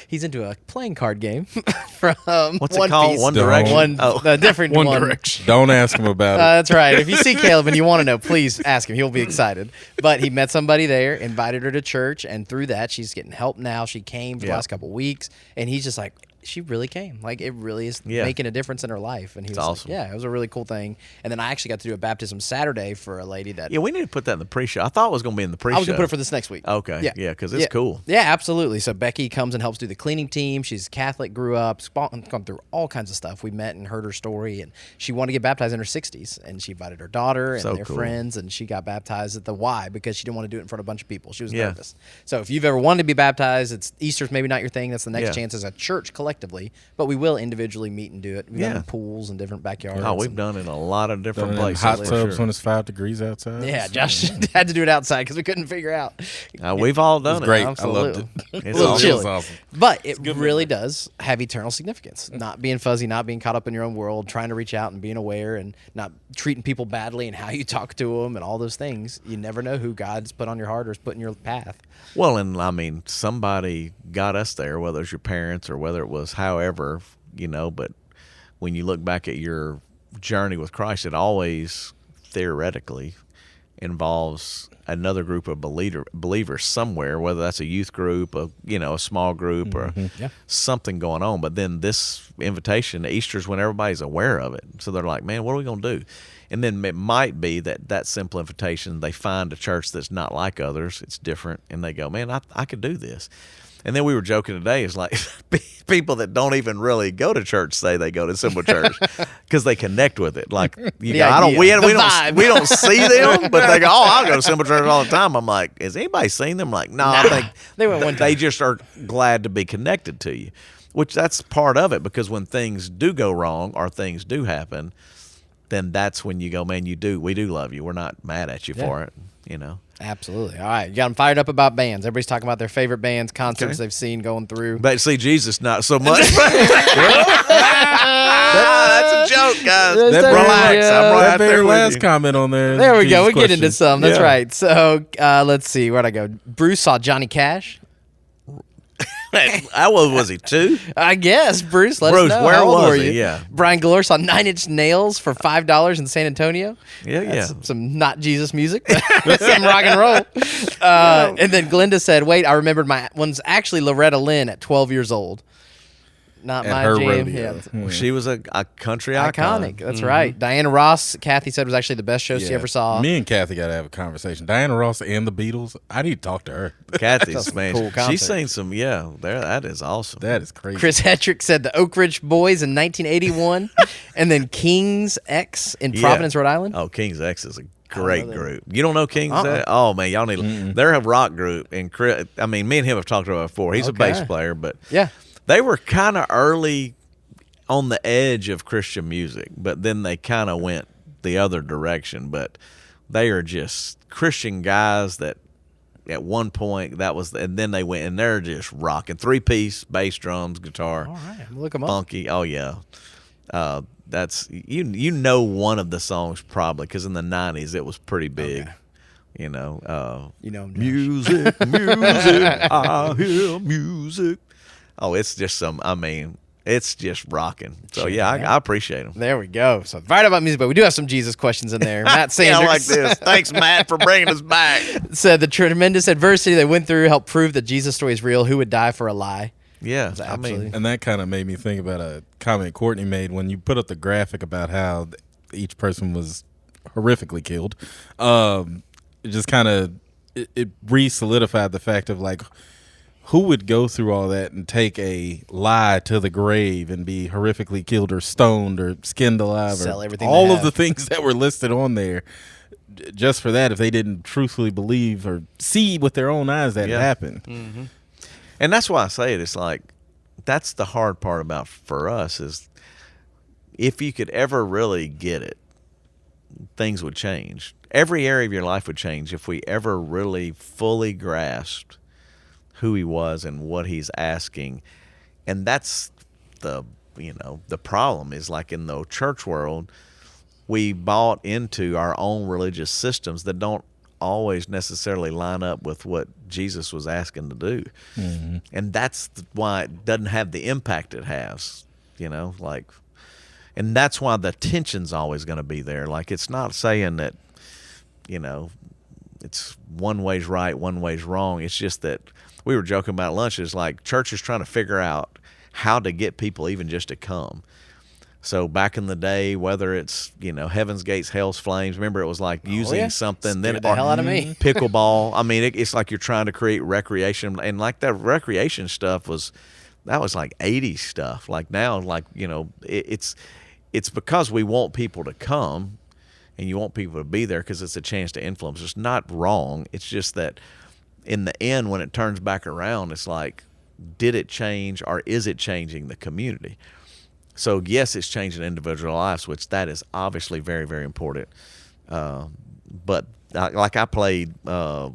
He's into a playing card game from What's One it called? Piece. One Don't. Direction. One, Oh, a different One one. Direction. Don't ask him about it. That's right. If you see Caleb and you want to know, please ask him. He'll be excited. But he met somebody there, invited her to church, and through that, she's getting help now. She came for the Yeah. last couple of weeks, and he's just like, she really came. Like, it really is Yeah. making a difference in her life. And he was like, awesome. yeah, it was a really cool thing. And then I actually got to do a baptism Saturday for a lady that yeah, we need to put that in the pre-show. I thought it was going to be in the pre-show. I was gonna put it for this next week. Okay, yeah, 'cause it's cool. Yeah, absolutely. So Becky comes and helps do the cleaning team. She's Catholic, grew up, gone through all kinds of stuff. We met and heard her story, and she wanted to get baptized in her 60s, and she invited her daughter and So their cool. friends, and she got baptized at the Y because she didn't want to do it in front of a bunch of people. She was Yeah. nervous. So if you've ever wanted to be baptized, it's Easter's maybe not your thing. That's the next Yeah. chance as a church collectively, but we will individually meet and do it. We've done Yeah. in pools and different backyards. Oh, we've and- done it in a lot of different Done it in places. hot for tubs sure. when it's 5 degrees outside. Yeah, Josh had to do it outside because we couldn't figure out. We've all done It's it. great. Absolutely. I loved it. It's a little awesome. chilly. It was awesome. But it really does have eternal significance. Not being fuzzy, not being caught up in your own world, trying to reach out and being aware and not treating people badly and how you talk to them and all those things. You never know who God's put on your heart or has put in your path. Well, and I mean, somebody got us there, whether it's your parents or whether it was however, but when you look back at your journey with Christ, it always theoretically involves another group of believers somewhere, whether that's a youth group, a small group, or Yeah. something going on. But then this invitation, Easter's when everybody's aware of it, so they're like, "Man, what are we going to do?" And then it might be that simple invitation, they find a church that's not like others, it's different, and they go, "Man, I could do this." And then we were joking today, is like people that don't even really go to church say they go to Simple Church because they connect with it. Like, The idea, the vibe. we don't see them, but they go, "Oh, I'll go to Simple Church all the time." I'm like, "Has anybody seen them?" Like, no, I think They went one they just are glad to be connected to you, which that's part of it, because when things do go wrong or things do happen, then that's when you go, "Man, we do love you. We're not mad at you for it." Absolutely. All right. You got them fired up about bands. Everybody's talking about their favorite bands, concerts Okay. they've seen going through. But see, Jesus, not so much. That's a joke, guys. That Relax. very, I'm right That there very with last you. comment on there. There we go. Jesus We get into question. some. That's Yeah. right. So let's see. Where'd I go? Bruce saw Johnny Cash. How old was he? 2? I guess. Bruce, let Bruce, us know. where How old was were he? you? Yeah. Brian Glore saw 9 Inch Nails for $5 in San Antonio. Yeah, That's yeah. some not Jesus music, but some rock and roll. And then Glenda said, "Wait, I remembered my one's actually Loretta Lynn at 12 years old. Not At my her jam." rodeo. Yeah. She was a country icon. Iconic. That's right. Diana Ross, Kathy said, was actually the best show she Yeah. ever saw. Me and Kathy got to have a conversation. Diana Ross and the Beatles. I need to talk to her. Kathy's, man. cool concert. She's seen some, that is awesome. That is crazy. Chris Hetrick said the Oak Ridge Boys in 1981, and then King's X in Yeah. Providence, Rhode Island. Oh, King's X is a great that. group. You don't know King's X? Oh, man, y'all need to. They're a rock group. And Chris, I mean, me and him have talked about it before. He's a bass Okay. player, but Yeah. they were kind of early on the edge of Christian music, but then they kind of went the other direction. But they are just Christian guys that at one point and then they went and they're just rocking 3-piece bass, drums, guitar, All right. Look them up. funky. Oh yeah, that's you know one of the songs probably because in the '90s it was pretty big. Okay. You know, You know 'em, Josh. music, I hear music. Oh, it's just it's just rocking. So yeah, I appreciate them. There we go. So right about music, but we do have some Jesus questions in there. Matt Yeah, Sanders I like this. Thanks, Matt, for bringing us back. said the tremendous adversity they went through helped prove that Jesus' story is real. Who would die for a lie? Yeah, I absolutely- mean, And that kind of made me think about a comment Courtney made when you put up the graphic about how each person was horrifically killed. It just kind of it re-solidified the fact of like who would go through all that and take a lie to the grave and be horrifically killed or stoned or skinned alive Sell or everything all they of have. the things that were listed on there just for that if they didn't truthfully believe or see with their own eyes that it Yeah. happened. and that's why I say it. It's like that's the hard part about for us is if you could ever really get it, things would change. Every area of your life would change if we ever really fully grasped who he was and what he's asking. And that's the problem is like in the church world, we bought into our own religious systems that don't always necessarily line up with what Jesus was asking to do. And that's why it doesn't have the impact it has, like, and that's why the tension's always going to be there. Like, it's not saying that, it's one way's right, one way's wrong. It's just that we were joking about lunch. It's like church is trying to figure out how to get people even just to come. So back in the day, whether it's, Heaven's Gates, Hell's Flames, remember it was like using something. Scared the hell out of me. Pickleball. I mean, it's like you're trying to create recreation. And like that recreation stuff was like 80s stuff. Like now, like, it's because we want people to come and you want people to be there because it's a chance to influence. It's not wrong. It's just that in the end, when it turns back around, it's like, did it change or is it changing the community? So, yes, it's changing individual lives, which that is obviously very, very important. But like I played RA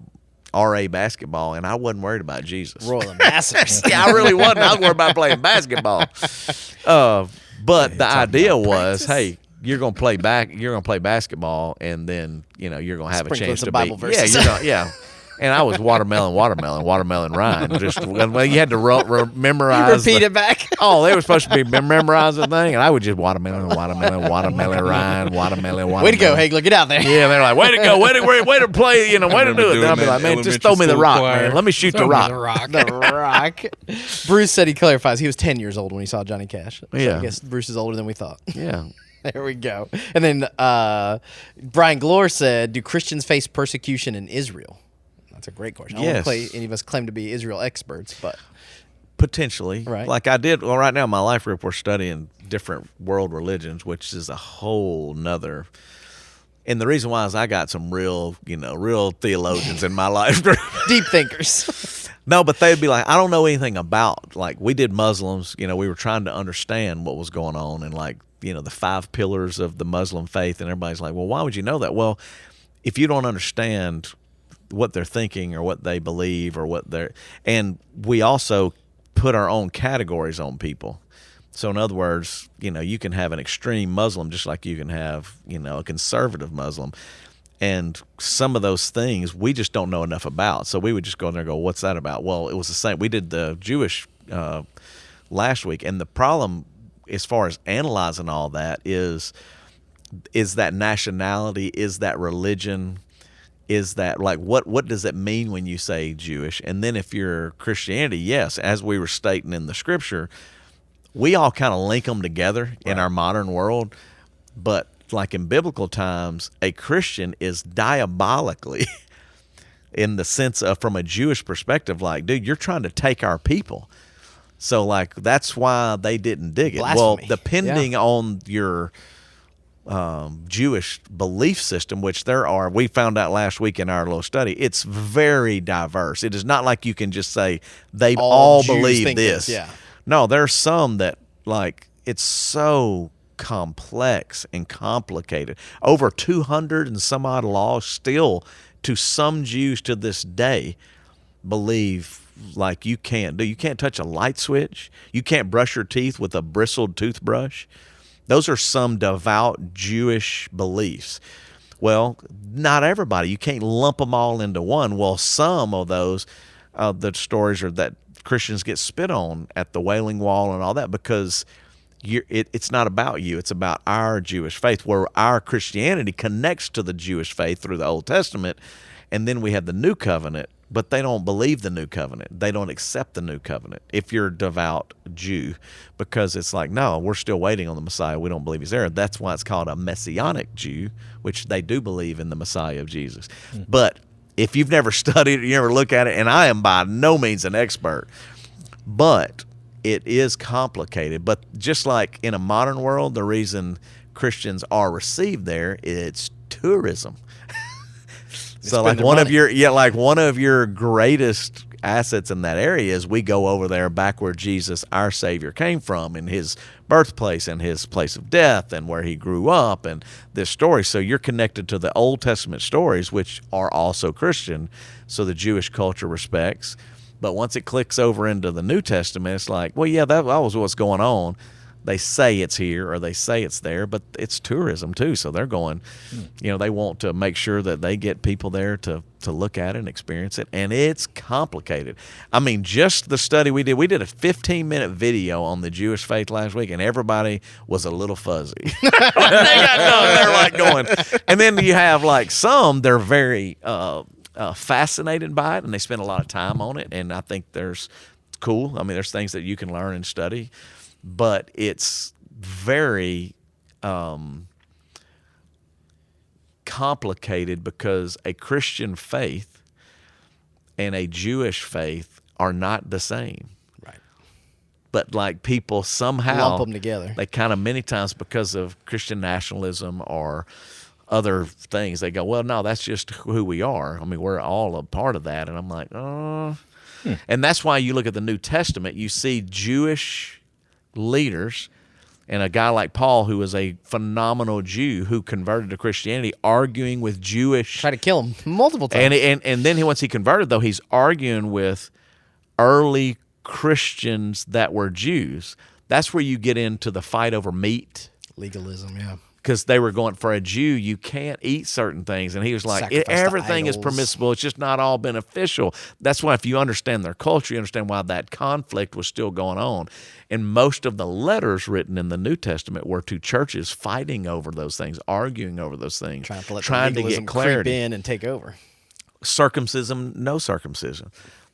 basketball, and I wasn't worried about Jesus. Royal Ambassadors. Yeah, I really wasn't. I was worried about playing basketball. But the idea was, hey, you're gonna play basketball, and then you're gonna have a chance to Bible be. verses. Yeah. And I was watermelon, Ryan. Just you had to memorize. Repeat it back. Oh, they were supposed to be memorizing the thing, and I would just watermelon, Ryan, watermelon. Way to go, Haigler. Get out there. Yeah, they're like, way to go, way to play, way to do it. And I'll be like, man, just throw me the rock, man. Let me shoot the rock. The Rock. Bruce said he clarifies he was 10 years old when he saw Johnny Cash. So Yeah. I guess Bruce is older than we thought. Yeah. There we go. And then Brian Glore said, do Christians face persecution in Israel? That's a great question. I don't want any of us claim to be Israel experts, but potentially. Right. Like I did. Well, right now in my life group, we're studying different world religions, which is a whole nother. And the reason why is I got some real theologians in my life group. deep thinkers. No, but they'd be like, I don't know anything about, like, we did Muslims, we were trying to understand what was going on and, like, the 5 pillars of the Muslim faith. And everybody's like, well, why would you know that? Well, if you don't understand what they're thinking or what they believe or what they're, and we also put our own categories on people. So in other words, you can have an extreme Muslim just like you can have, a conservative Muslim. And some of those things we just don't know enough about. So we would just go in there and go, what's that about? Well, it was the same. We did the Jewish last week. And the problem as far as analyzing all that is that nationality, is that religion, is that, like, what does it mean when you say Jewish? And then if you're Christianity, yes, as we were stating in the scripture, we all kind of link them together in our modern world. But like in biblical times, a Christian is diabolically in the sense of, from a Jewish perspective, like, dude, you're trying to take our people. So, like, that's why they didn't dig it. Blasphemy. Well, depending on your Jewish belief system, which we found out last week in our little study, it's very diverse. It is not like you can just say they all Jews believe think this. Yeah. No, there's some that, like, it's so complex and complicated. Over 200 and some odd laws still, to some Jews to this day, believe, like, you can't touch a light switch. You can't brush your teeth with a bristled toothbrush. Those are some devout Jewish beliefs. Well, not everybody. You can't lump them all into one. Well, some of those, the stories are that Christians get spit on at the Wailing Wall and all that because it's not about you. It's about our Jewish faith, where our Christianity connects to the Jewish faith through the Old Testament. And then we have the New Covenant, but they don't believe the New Covenant. They don't accept the New Covenant if you're a devout Jew, because it's like, no, we're still waiting on the Messiah. We don't believe he's there. That's why it's called a Messianic Jew, which they do believe in the Messiah of Jesus. But if you've never studied it, you never look at it, and I am by no means an expert, but it is complicated. But just like in a modern world, the reason Christians are received there, it's tourism. So like one of your greatest assets in that area is we go over there back where Jesus, our Savior, came from, and his birthplace and his place of death and where he grew up and this story. So you're connected to the Old Testament stories, which are also Christian, so the Jewish culture respects. But once it clicks over into the New Testament, it's like, well, yeah, that was what's going on. They say it's here or they say it's there, but it's tourism too. So they're going, they want to make sure that they get people there to look at it and experience it. And it's complicated. I mean, just the study we did a 15-minute video on the Jewish faith last week, and everybody was a little fuzzy. When they got done, they're like going. And then you have like some, they're very fascinated by it, and they spend a lot of time on it. And I think it's cool. I mean, there's things that you can learn and study. But it's very complicated because a Christian faith and a Jewish faith are not the same. Right. But like people somehow lump them together. They kind of many times because of Christian nationalism or other things, they go, well, no, that's just who we are. I mean, we're all a part of that. And I'm like, And that's why you look at the New Testament, you see Jewish leaders and a guy like Paul, who was a phenomenal Jew who converted to Christianity, arguing with Jewish. Try to kill him multiple times. And then once he converted, though, he's arguing with early Christians that were Jews. That's where you get into the fight over meat. Legalism, yeah. Because they were going, for a Jew, you can't eat certain things. And he was like, Sacrifice to everything is idols. permissible. It's just not all beneficial. That's why if you understand their culture, you understand why that conflict was still going on. And most of the letters written in the New Testament were to churches fighting over those things, arguing over those things, trying to get clarity. Creep in and take over. Circumcision, no circumcision.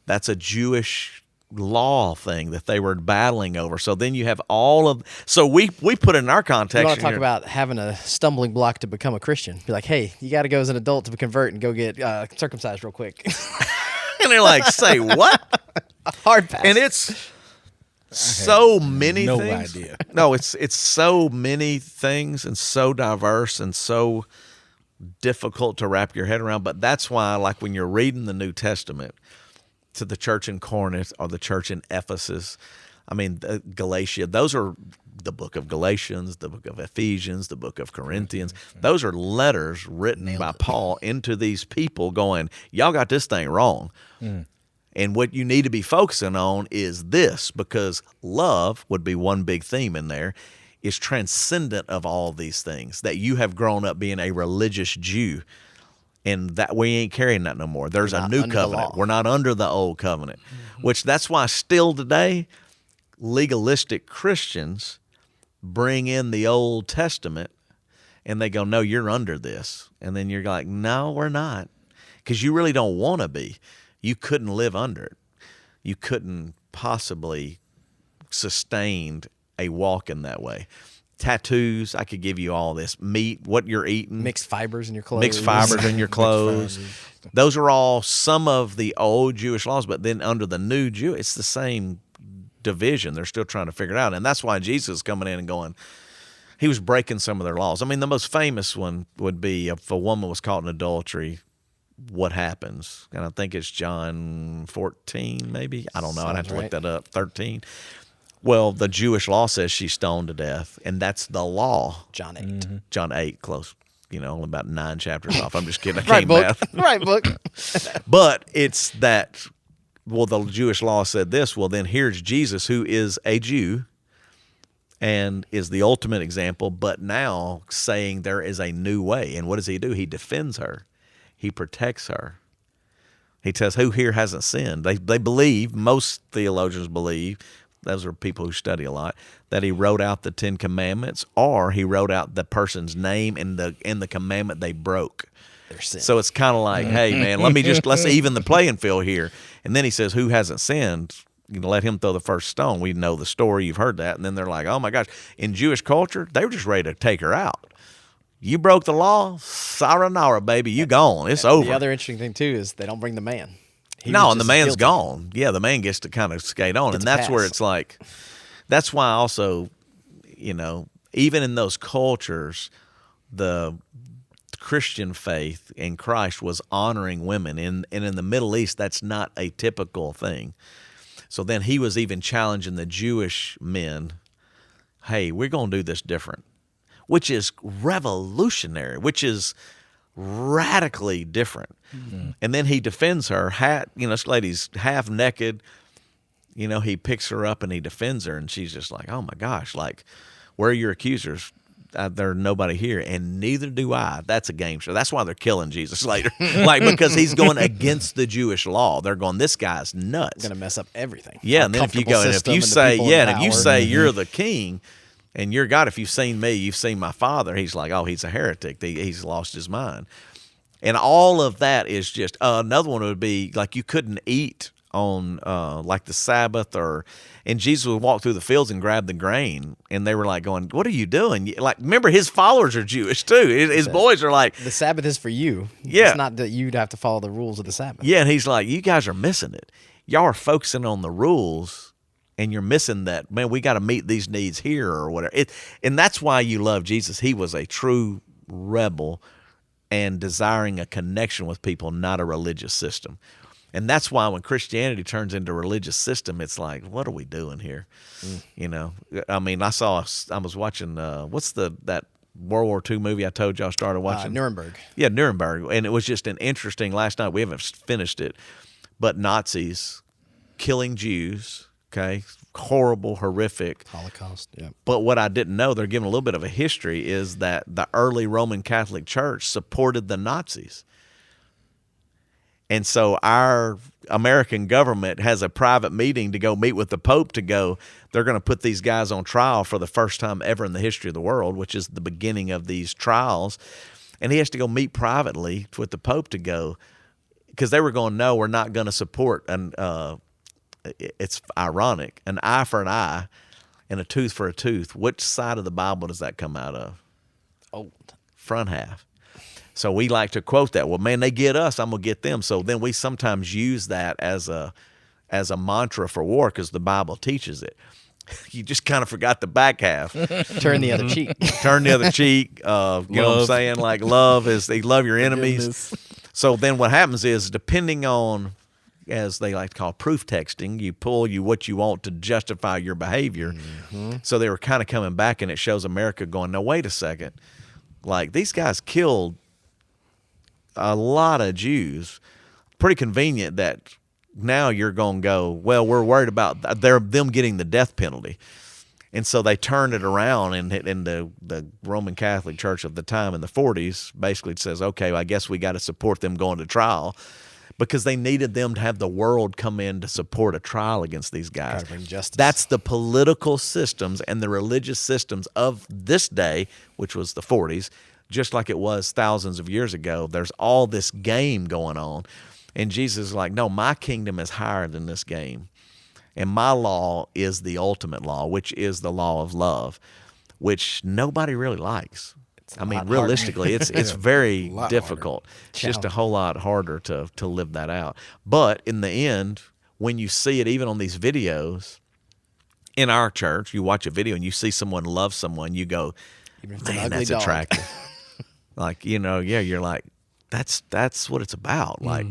That's a Jewish law thing that they were battling over. So then you have all of. So we put it in our context. You want to talk about having a stumbling block to become a Christian? Be like, hey, you got to go as an adult to convert and go get circumcised real quick. And they're like, say what? Hard pass. And it's so many no things. idea. No, it's so many things and so diverse and so difficult to wrap your head around. But that's why, like when you're reading the New Testament to the church in Corinth or the church in Ephesus, I mean, Galatia, those are the book of Galatians, the book of Ephesians, the book of Corinthians. Those are letters written by Paul into these people going, y'all got this thing wrong. And what you need to be focusing on is this, because love would be one big theme in there, is transcendent of all these things, that you have grown up being a religious Jew, and that we ain't carrying that no more. There's a new covenant. We're not under the old covenant, which that's why still today, legalistic Christians bring in the Old Testament and they go, no, you're under this. And then you're like, no, we're not, because you really don't want to be. You couldn't live under it. You couldn't possibly sustain a walk in that way. Tattoos, I could give you all this. Meat, what you're eating. Mixed fibers in your clothes. Mixed fibers in your clothes. Those are all some of the old Jewish laws, but then under the new Jew, it's the same division. They're still trying to figure it out. And that's why Jesus is coming in and going, he was breaking some of their laws. I mean, the most famous one would be if a woman was caught in adultery, what happens? And I think it's John 14, maybe. I don't know. I'd have to look that up. 13. Well, the Jewish law says she's stoned to death, and that's the law. John 8. John 8, close. Only about 9 chapters off. I'm just kidding. I Right can't book. math. Right book. But it's that, well, the Jewish law said this. Well, then here's Jesus, who is a Jew and is the ultimate example, but now saying there is a new way. And what does he do? He defends her. He protects her. He tells who here hasn't sinned. They believe, most theologians believe, those are people who study a lot, that he wrote out the 10 Commandments, or he wrote out the person's name and the commandment they broke. Their sin. So it's kind of like, hey, man, let's even the playing field here. And then he says, who hasn't sinned? Let him throw the first stone. We know the story. You've heard that. And then they're like, oh, my gosh. In Jewish culture, they were just ready to take her out. You broke the law, sayonara, baby. You gone. It's over. The other interesting thing, too, is they don't bring the man. And the man's gone. Yeah, the man gets to kind of skate on. And that's where it's like, that's why also, even in those cultures, the Christian faith in Christ was honoring women. And in the Middle East, that's not a typical thing. So then he was even challenging the Jewish men, hey, we're going to do this different, which is revolutionary, which is radically different. And then he defends her. This lady's half naked, you know, he picks her up and he defends her, and she's just like, oh my gosh, like, where are your accusers? There's nobody here, and neither do I. That's a game show. That's why they're killing Jesus later, like, because he's going against the Jewish law. They're going, this guy's nuts. Going to mess up everything. Yeah, Our and then if you comfortable go, and if system you the say, people in yeah, and if you power. say you're the king and you're God, if you've seen me, you've seen my Father, he's like, oh, he's a heretic. He's lost his mind. And all of that is just, another one would be, like, you couldn't eat on, like, the Sabbath, and Jesus would walk through the fields and grab the grain, and they were like going, what are you doing? Like, remember, his followers are Jewish too. His boys are like, The Sabbath is for you. Yeah. It's not that you'd have to follow the rules of the Sabbath. yeah, and he's like, you guys are missing it. Y'all are focusing on the rules, and you're missing that, man, we got to meet these needs here or whatever. And that's why you love Jesus. He was a true rebel and desiring a connection with people, not a religious system. And that's why when Christianity turns into a religious system, it's like, what are we doing here? You know, I mean, I was watching, what's that World War II movie I told you I started watching? Nuremberg. Yeah, Nuremberg. And it was just an interesting, last night, we haven't finished it, but Nazis killing Jews, okay? Horrible, horrific. Holocaust, yeah. But what I didn't know, they're giving a little bit of a history, is that the early Roman Catholic Church supported the Nazis. And so our American government has a private meeting to go meet with the Pope they're going to put these guys on trial for the first time ever in the history of the world, which is the beginning of these trials. And he has to go meet privately with the Pope because they were going, no, we're not going to support, it's ironic, an eye for an eye and a tooth for a tooth. Which side of the Bible does that come out of? Old. Front half. So we like to quote that. Well, man, they get us, I'm going to get them. So then we sometimes use that as a mantra for war because the Bible teaches it. You just kind of forgot the back half. Turn the other cheek. Turn the other cheek. You know what I'm saying? Like, love your enemies. So then what happens is, depending on, as they like to call proof texting, you pull what you want to justify your behavior. Mm-hmm. So they were kind of coming back, and it shows America going, no, wait a second. Like, these guys killed a lot of Jews. Pretty convenient that now you're going to go, well, we're worried about them getting the death penalty. And so they turned it around, and the Roman Catholic Church of the time in the 40s basically says, okay, well, I guess we got to support them going to trial, because they needed them to have the world come in to support a trial against these guys. Gotta bring justice. That's the political systems and the religious systems of this day, which was the 40s, just like it was thousands of years ago. There's all this game going on. And Jesus is like, no, my kingdom is higher than this game. And my law is the ultimate law, which is the law of love, which nobody really likes. I mean, realistically, it's very difficult. It's just a whole lot harder to live that out. But in the end, when you see it, even on these videos, in our church, you watch a video and you see someone love someone, you go, man, that's attractive. Like, you know, yeah, you're like, that's what it's about. Like,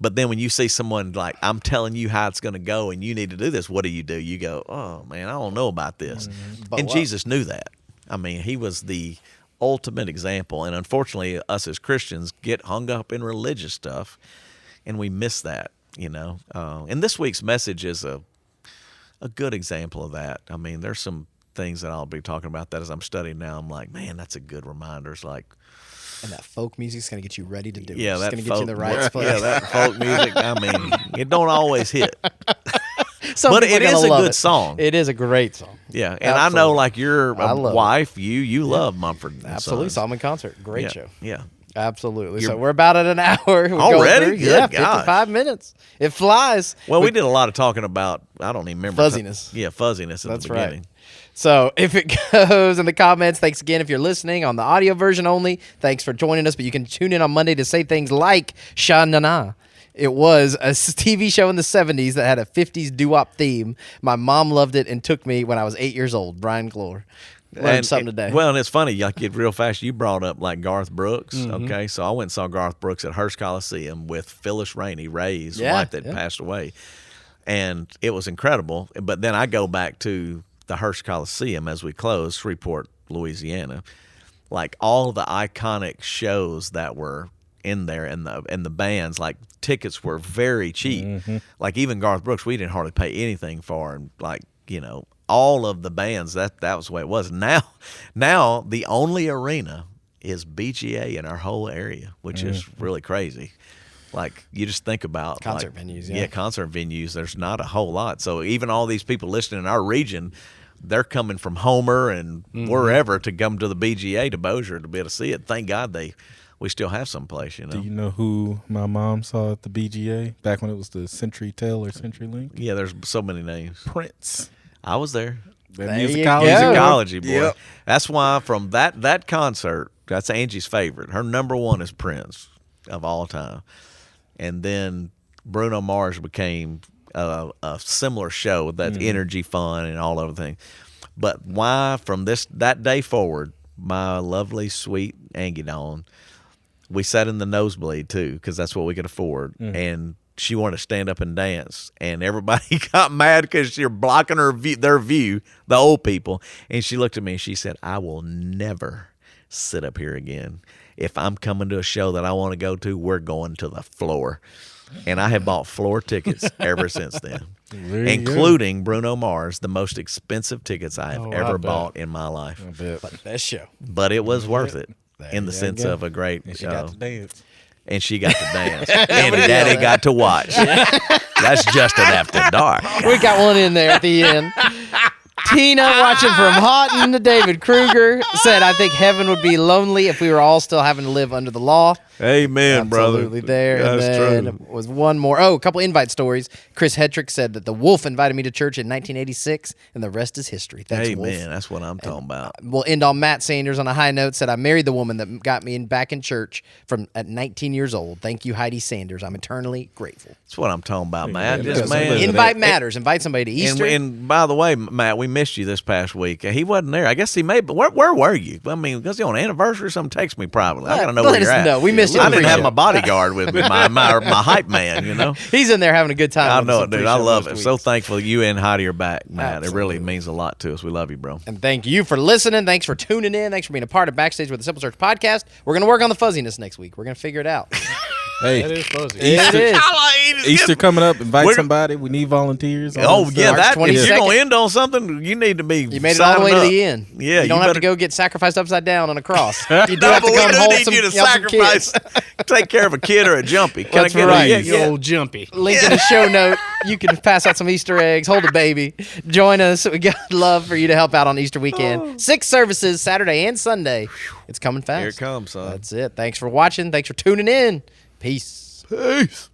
but then when you see someone like, I'm telling you how it's going to go and you need to do this, what do? You go, oh, man, I don't know about this. And Jesus knew that. I mean, he was the ultimate example. And unfortunately, us as Christians get hung up in religious stuff, and we miss that, you know. And this week's message is a good example of that. I mean, there's some things that I'll be talking about that as I'm studying now. I'm like, man, that's a good reminder. It's like, and that folk music's going to get you ready to do it. Yeah, it's that going to get you in the right place. Yeah, that folk music, I mean, it don't always hit. Some But people it are gonna is a love good it. song. It is a great song. Yeah, and Absolutely. I know, like, your I love wife, you love Mumford and Absolutely. Sons. Solomon Concert. Great Yeah, show. yeah. Absolutely. So we're about at an hour. We're going Already? through. Good Yeah, gosh. 55 minutes. It flies. Well, we did a lot of talking about, I don't even remember. Fuzziness. Yeah, fuzziness at That's the beginning. right. So if it goes in the comments, thanks again if you're listening on the audio version only. Thanks for joining us, but you can tune in on Monday to say things like Sha-na-na. It was a TV show in the 70s that had a 50s doo-wop theme. My mom loved it and took me when I was 8 years old. Brian Glore. Learned something today. Well, and it's funny, like, it real fast, you brought up, like, Garth Brooks, okay? So I went and saw Garth Brooks at Hearst Coliseum with Phyllis Rainey, Ray's wife that passed away. And it was incredible. But then I go back to the Hearst Coliseum as we close, Shreveport, Louisiana. Like, all the iconic shows that were in there, and the bands, like tickets were very cheap. Mm-hmm. Like even Garth Brooks, we didn't hardly pay anything for, and like all of the bands, that was the way it was. Now the only arena is BGA in our whole area, which is really crazy. Like you just think about Concert venues, yeah. concert venues. There's not a whole lot. So even all these people listening in our region, they're coming from Homer and wherever to come to the BGA to Bossier to be able to see it. Thank God we still have some place, Do you know who my mom saw at the BGA back when it was the Century Tel or Century Link? Yeah, there's so many names. Prince. I was there. That There you musicology. go. Musicology, boy. Yep. That's why from that concert, that's Angie's favorite. Her number one is Prince of all time. And then Bruno Mars became a similar show with that energy fun and all other things. But why from that day forward, my lovely, sweet Angie Dawn, we sat in the nosebleed too because that's what we could afford. And she wanted to stand up and dance, and everybody got mad because you're blocking their view, the old people. And she looked at me and she said, "I will never sit up here again. If I'm coming to a show that I want to go to, we're going to the floor." And I have bought floor tickets ever since then, There you including Bruno Mars, the most expensive tickets I have Oh, I ever bet. bought in my life. I bet. Best show. But it was worth it in the you sense go. of a great And she show. got to dance. And she got to dance. And Daddy got to watch. That's Justin After Dark. We got one in there at the end. Tina, watching from Houghton, David Kruger, said, "I think heaven would be lonely if we were all still having to live under the law." Amen, brother. Absolutely there. That's and then true. was one more. Oh, a couple invite stories. Chris Hetrick said that the Wolf invited me to church in 1986, and the rest is history. Thanks, Wolf. Amen. That's what I'm talking about. We'll end on Matt Sanders on a high note. Said, "I married the woman that got me back in church at 19 years old. Thank you, Heidi Sanders. I'm eternally grateful." That's what I'm talking about, man. Yeah, Just, yeah, man. Invite matters. Invite somebody to And, Easter. and by the way, Matt, we missed you this past week. He wasn't there. I guess he may, but where were you? I mean, was he on an anniversary or something? Text me privately. I got to know Let where us you're at. know. We missed you I on didn't have pre-show. my bodyguard with me, my hype man, He's in there having a good time. I with us know on it, dude. pre-show I love most it. So weeks. thankful you and Heidi are back, Matt. It really Absolutely. means a lot to us. We love you, bro. And thank you for listening. Thanks for tuning in. Thanks for being a part of Backstage with the Simple Search podcast. We're going to work on the fuzziness next week. We're going to figure it out. Hey, That is fuzzy. It is. Easter coming up. Invite We're- somebody. We need volunteers. all Oh that yeah, stuff. March that if you're 22nd. gonna end on something, you need to be. You made it all the way to the end. Yeah, you don't have to better- go get sacrificed upside down on a cross. You do No, have but to we come do hold need some, you to help some kids. sacrifice, take care of a kid or a jumpy. Can That's I get right. A, You old jumpy. Link in the show note. You can pass out some Easter eggs, hold a baby. Join us. We got love for you to help out on Easter weekend. 6 services, Saturday and Sunday. It's coming fast. Here it comes, son. That's it. Thanks for watching. Thanks for tuning in. Peace. Peace.